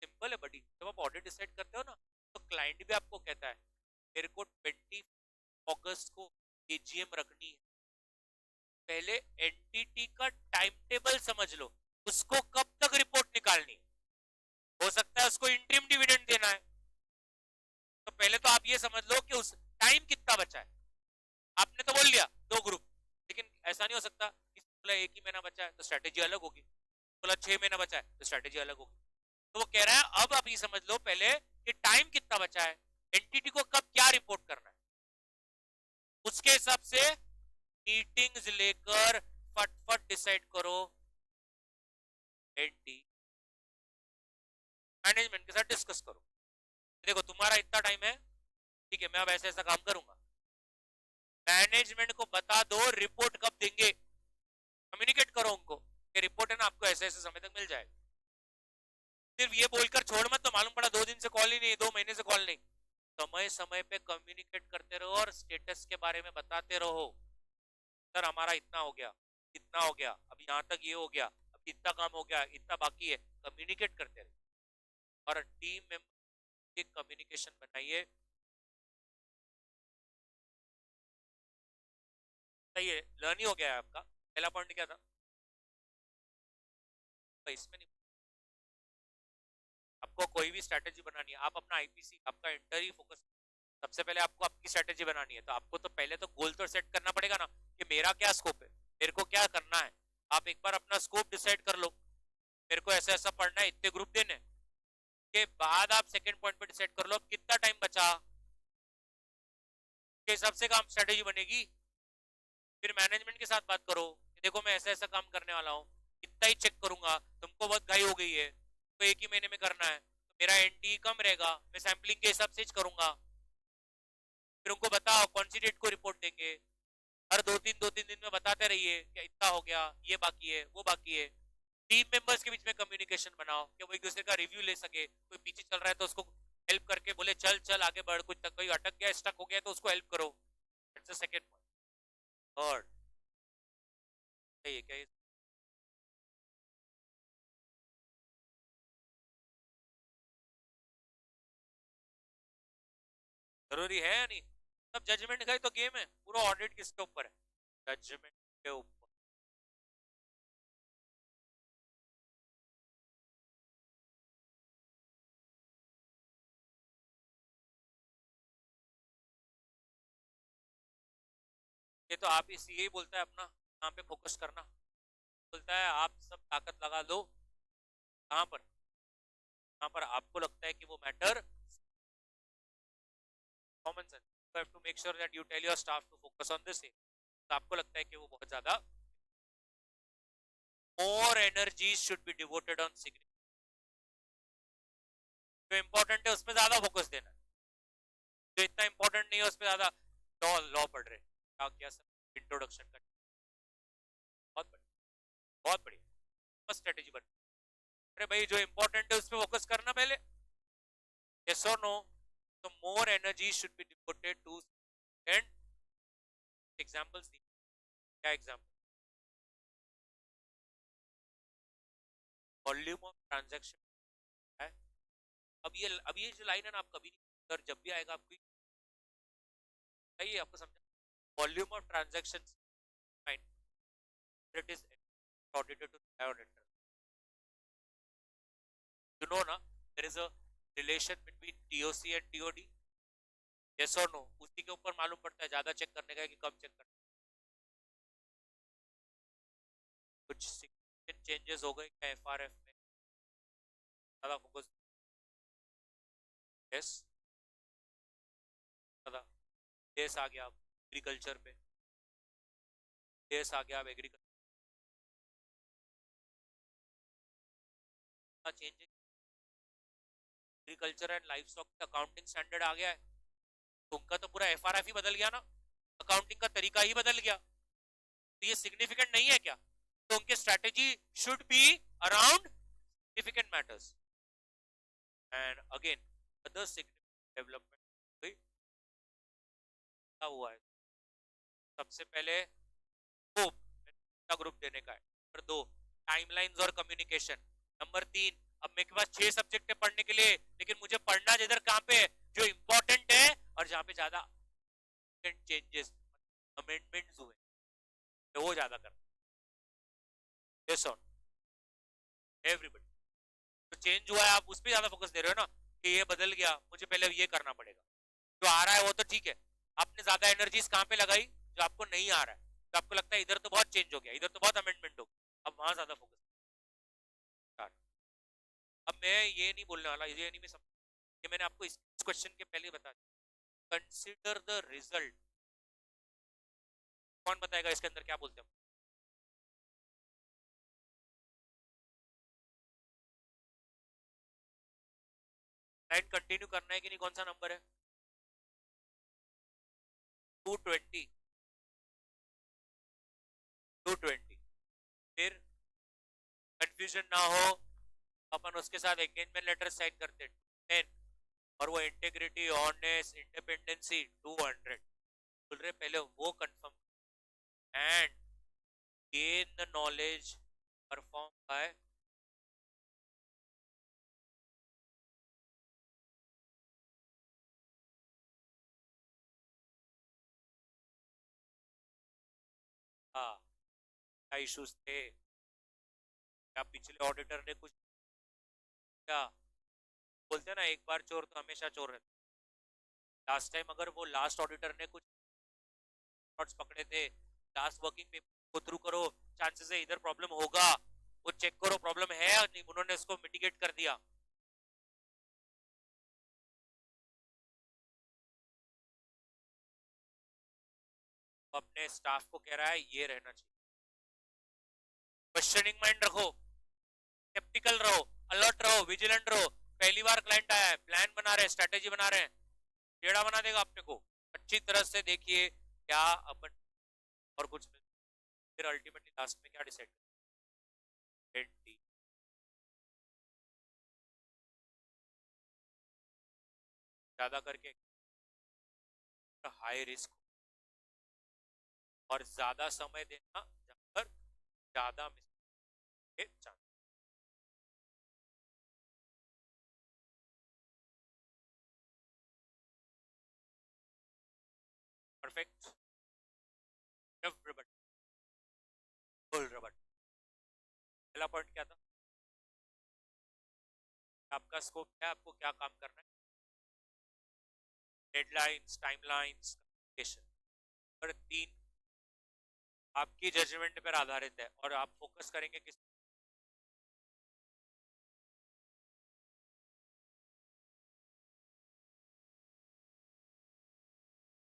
सिंपल है बड़ी, जब आप ऑडिट डिसाइड करते हो ना, तो क्लाइंट भी आपको कहता है मेरे को 20 अगस्त को एजीएम रखनी है। पहले एनटीटी का टाइम टेबल समझ लो, उसको कब तक रिपोर्ट निकालनी, हो सकता है उसको इंटरिम डिविडेंड देना है, तो पहले तो आप ये समझ लो कि उस टाइम कितना बचा है। आपने तो बोल लिया 2 ग्रुप, लेकिन ऐसा नहीं हो सकता कि बोला 1 ही महीना बचा है तो स्ट्रेटेजी अलग होगी, बोला 6 महीना बचा है तो स्ट्रेटेजी अलग होगी। तो वो कह रहा है अब आप ये समझ लो पहले कि टाइम कितना बचा है, एंटिटी को कब क्या रिपोर्ट करना है, उसके हिसाब से मीटिंग्स लेकर फटफट डिसाइड करो। एनटी मैनेजमेंट के साथ डिस्कस करो, देखो तुम्हारा इतना टाइम है, ठीक है, मैं अब ऐसा ऐसा काम करूंगा, मैनेजमेंट को बता दो रिपोर्ट कब देंगे, कम्युनिकेट करो उनको कि रिपोर्ट है ना आपको ऐसे ऐसे समय तक मिल जाएगा। सिर्फ ये बोलकर छोड़ मत, तो मालूम पड़ा 2 दिन से कॉल ही नहीं, 2 महीने से कॉल नहीं। समय समय पे कम्युनिकेट करते रहो और स्टेटस के बारे में बताते रहो। सर हमारा इतना हो गया, इतना हो गया, अभी यहाँ तक ये हो गया, अभी इतना काम हो गया, इतना बाकी है। कम्युनिकेट करते रहे और टीम मेंबर की कम्युनिकेशन बनाइए। सही है, लर्न ही हो गया है आपका। पहला पॉइंट क्या था? इसमें नहीं, आपको कोई भी स्ट्रैटेजी बनानी है, आप अपना आईपीसी, आपका इंटर ही फोकस। सबसे पहले आपको आपकी स्ट्रैटेजी बनानी है, तो आपको तो पहले तो गोल तो सेट करना पड़ेगा ना, कि मेरा क्या स्कोप है, मेरे को क्या करना है। आप एक बार अपना स्कोप डिसाइड कर लो, मेरे को ऐसा ऐसा पढ़ना है, इतने ग्रुप देने, के बाद आप सेकंड पॉइंट पे डिसाइड कर लो कितना टाइम बचा, के हिसाब से काम स्ट्रेटेजी बनेगी। फिर मैनेजमेंट के साथ बात करो कि देखो मैं ऐसा ऐसा काम करने वाला हूँ, इतना ही चेक करूंगा, तुमको बहुत घाई हो गई है तो 1 ही महीने में करना है, तो मेरा एनटी कम रहेगा, मैं सैम्पलिंग के हिसाब से करूंगा। फिर उनको बताओ कौन सी डेट को रिपोर्ट देंगे, हर 2-3 दिन में बताते रहिए कि इतना हो गया, ये बाकी है, वो बाकी है। टीम मेंबर्स के बीच में कम्युनिकेशन बनाओ कि वो एक दूसरे का रिव्यू ले सके, कोई पीछे चल रहा है तो उसको हेल्प करके बोले चल चल आगे बढ़, कुछ तक कोई अटक गया, स्टक हो गया तो उसको हेल्प करो। That's the second point. Third, सही है क्या ये? जरूरी है या नहीं? सब जजमेंट का ही तो गेम है, पूरा ऑडिट किसके ऊपर है? जजमेंट के ऊपर। ये तो आप इस यही बोलता है अपना यहाँ पे फोकस करना, बोलता है आप सब ताकत लगा दो कहाँ पर, कहाँ पर आपको लगता है कि वो matter. Common sense, you have to make sure that you tell your staff to focus on this. तो आपको लगता है कि वो बहुत ज्यादा, more energy should be devoted on significant, जो इंपॉर्टेंट है उसमें ज्यादा फोकस देना है, जो इतना इंपॉर्टेंट नहीं है उसमें ज्यादा। लॉ लॉ पढ़ रहे क्या क्या सब इंट्रोडक्शन का, बहुत बढ़िया, बहुत बढ़िया, बस स्ट्रेटेजी बन। अरे भाई जो इंपॉर्टेंट है उस पर फोकस करना पहले, यस और नो। तो more energy should be devoted to and examples दी, क्या एग्जांपल? वॉल्यूम ऑफ ट्रांजैक्शन है। अब ये जो लाइन है ना, आप कभी नहीं सर, जब भी आएगा आपको चाहिए, आपको समझा। Volume of transaction fine, it is audited to the auditor. You know ना, there is a relation between TOC and TOD, yes or no? उसी के ऊपर मालूम पड़ता है ज्यादा चेक करने का है कि कम चेक करना है। कुछ significant changes हो गए क्या एफआरएफ में, ज्यादा फोकस, यस, ज्यादा देश आ गया, एग्रीकल्चर पे देश आ गया, अब एग्रीकल्चर का change, agriculture and life stock accounting standard आ गया है, तो उनका तो पूरा एफआरएफ ही बदल गया ना, अकाउंटिंग का तरीका ही बदल गया, तो ये सिग्निफिकेंट नहीं है क्या? तो उनकी strategy should be around significant matters. And again other significant development हुआ है। सबसे पहले स्कोप ग्रुप देने का है, नंबर 2 टाइमलाइंस और कम्युनिकेशन, नंबर 3 अब मेरे पास 6 सब्जेक्ट है पढ़ने के लिए, लेकिन मुझे पढ़ना जिधर कहाँ पे है, जो इंपॉर्टेंट है और जहाँ पे ज्यादा चेंजेस अमेंडमेंट्स हुए तो वो ज्यादा करना, यस ऑन एवरीबडी। तो चेंज हुआ है, आप उस पर ज्यादा फोकस दे रहे हो ना, कि ये बदल गया, मुझे पहले ये करना पड़ेगा। जो आ रहा है वो तो ठीक है, आपने ज्यादा एनर्जीज कहाँ पे लगाई, जो आपको नहीं आ रहा है, तो आपको लगता है इधर तो बहुत चेंज हो गया, इधर तो बहुत अमेंडमेंट हो गया, अब वहां ज्यादा फोकस। अब मैं ये नहीं बोलने वाला, ये नहीं मैं समझ, ये मैंने आपको इस क्वेश्चन के पहले बता दिया। कंसिडर द रिजल्ट, कौन बताएगा इसके अंदर क्या बोलते हैं? लाइन कंटिन्यू करना है कि नहीं, कौन सा नंबर है? 220, 220। फिर कंफ्यूजन ना हो, अपन उसके साथ एंगेजमेंट लेटर साइन करते 10, और वो इंटेग्रिटी ऑनेस्ट इंडिपेंडेंसी 200 बोल रहे, पहले वो confirm and gain the knowledge perform by हाँ क्या इश्यूज थे, क्या पिछले ऑडिटर ने कुछ, क्या बोलते हैं ना, एक बार चोर तो हमेशा चोर रहता। लास्ट टाइम अगर वो लास्ट ऑडिटर ने कुछ नोट्स पकड़े थे, लास्ट वर्किंग पेपर को थ्रू करो, चांसेस है इधर प्रॉब्लम होगा, वो चेक करो प्रॉब्लम है या नहीं, उन्होंने इसको मिटिगेट कर दिया। अपने स्टाफ को कह रहा है ये रहना चाहिए, क्वेश्चनिंग माइंड रखो, स्केप्टिकल रहो, अलर्ट रहो, विजिलेंट रहो। पहली बार क्लाइंट आया है, प्लान बना रहे हैं, स्ट्रेटेजी बना रहे हैं, टेढ़ा बना देगा अपने को, अच्छी तरह से देखिए क्या अपन और कुछ नहीं। फिर अल्टीमेटली लास्ट में क्या डिसाइड करें, ज्यादा करके हाई रिस्क और ज्यादा समय देना जहां पर ज्यादा mistake chance. Perfect, everybody full रबड़। पहला पॉइंट क्या था, आपका स्कोप क्या है, आपको क्या काम करना है, डेडलाइंस, टाइमलाइंस, कम्युनिकेशन। पर तीन आपकी जजमेंट पर आधारित है और आप फोकस करेंगे किस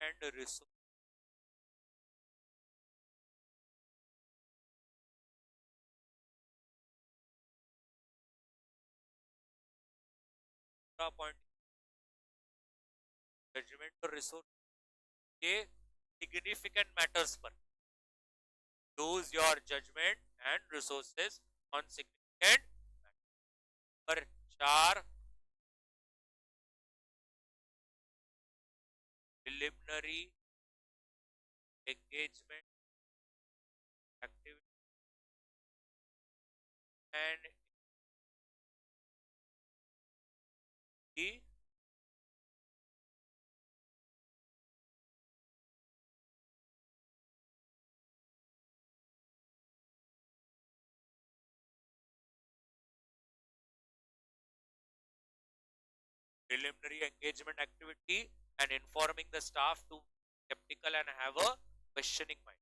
एंड रिसोर्स का पॉइंट, जजमेंट और रिसोर्स के सिग्निफिकेंट मैटर्स पर use your judgement and resources on significant पर। चार प्रिलिमिनरी एंगेजमेंट एक्टिविटी एंड की preliminary engagement activity and informing the staff to skeptical and have a questioning mind.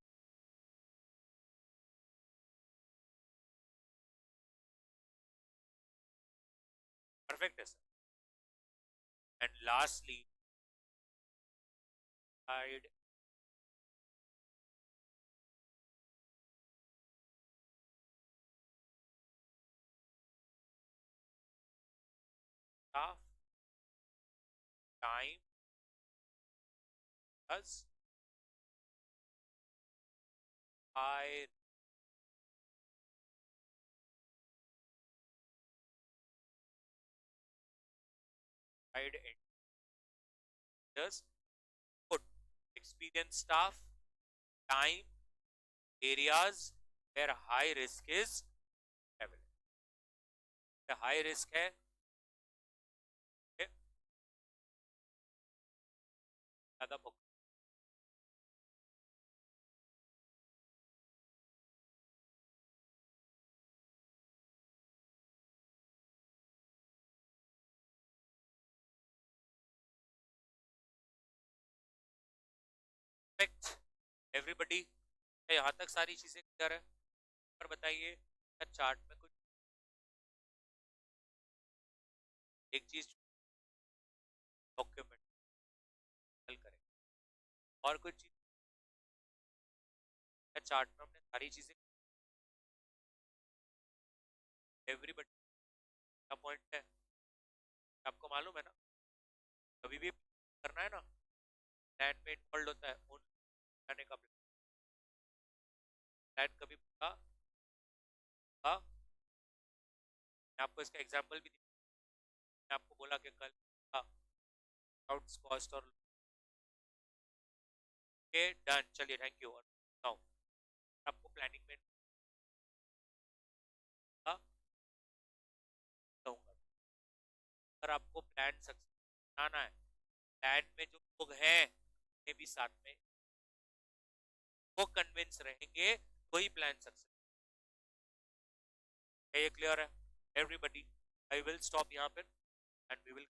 Perfect है sir. And lastly, guide staff time plus I guide just put experienced staff, time, areas where high risk is available. High risk है, ज्यादा focus. Everybody यहाँ तक सारी चीजें clear है, पर बताइए चार्ट में कुछ एक चीज डॉक्यूमेंट हल करें और कुछ चीज चार्ट में हमने सारी चीजें, एवरीबडी का पॉइंट है, आपको मालूम है ना, कभी भी करना है ना, प्लान में इन्वॉल्व होता है उन जाने का प्लान कभी पूरा मैं आपको इसका एग्जांपल भी मैं आपको बोला कि कल आउट्स कॉस्ट और के डन, चलिए थैंक यू। और बताओ आपको प्लानिंग में कहूँगा, अगर आपको प्लान सक्सेस बनाना है, प्लान में जो लोग हैं उन्हें भी साथ में वो कन्विंस रहेंगे, वही प्लान सक्सेस है। ये क्लियर है एवरीबडी? आई विल स्टॉप यहाँ पर एंड वी विल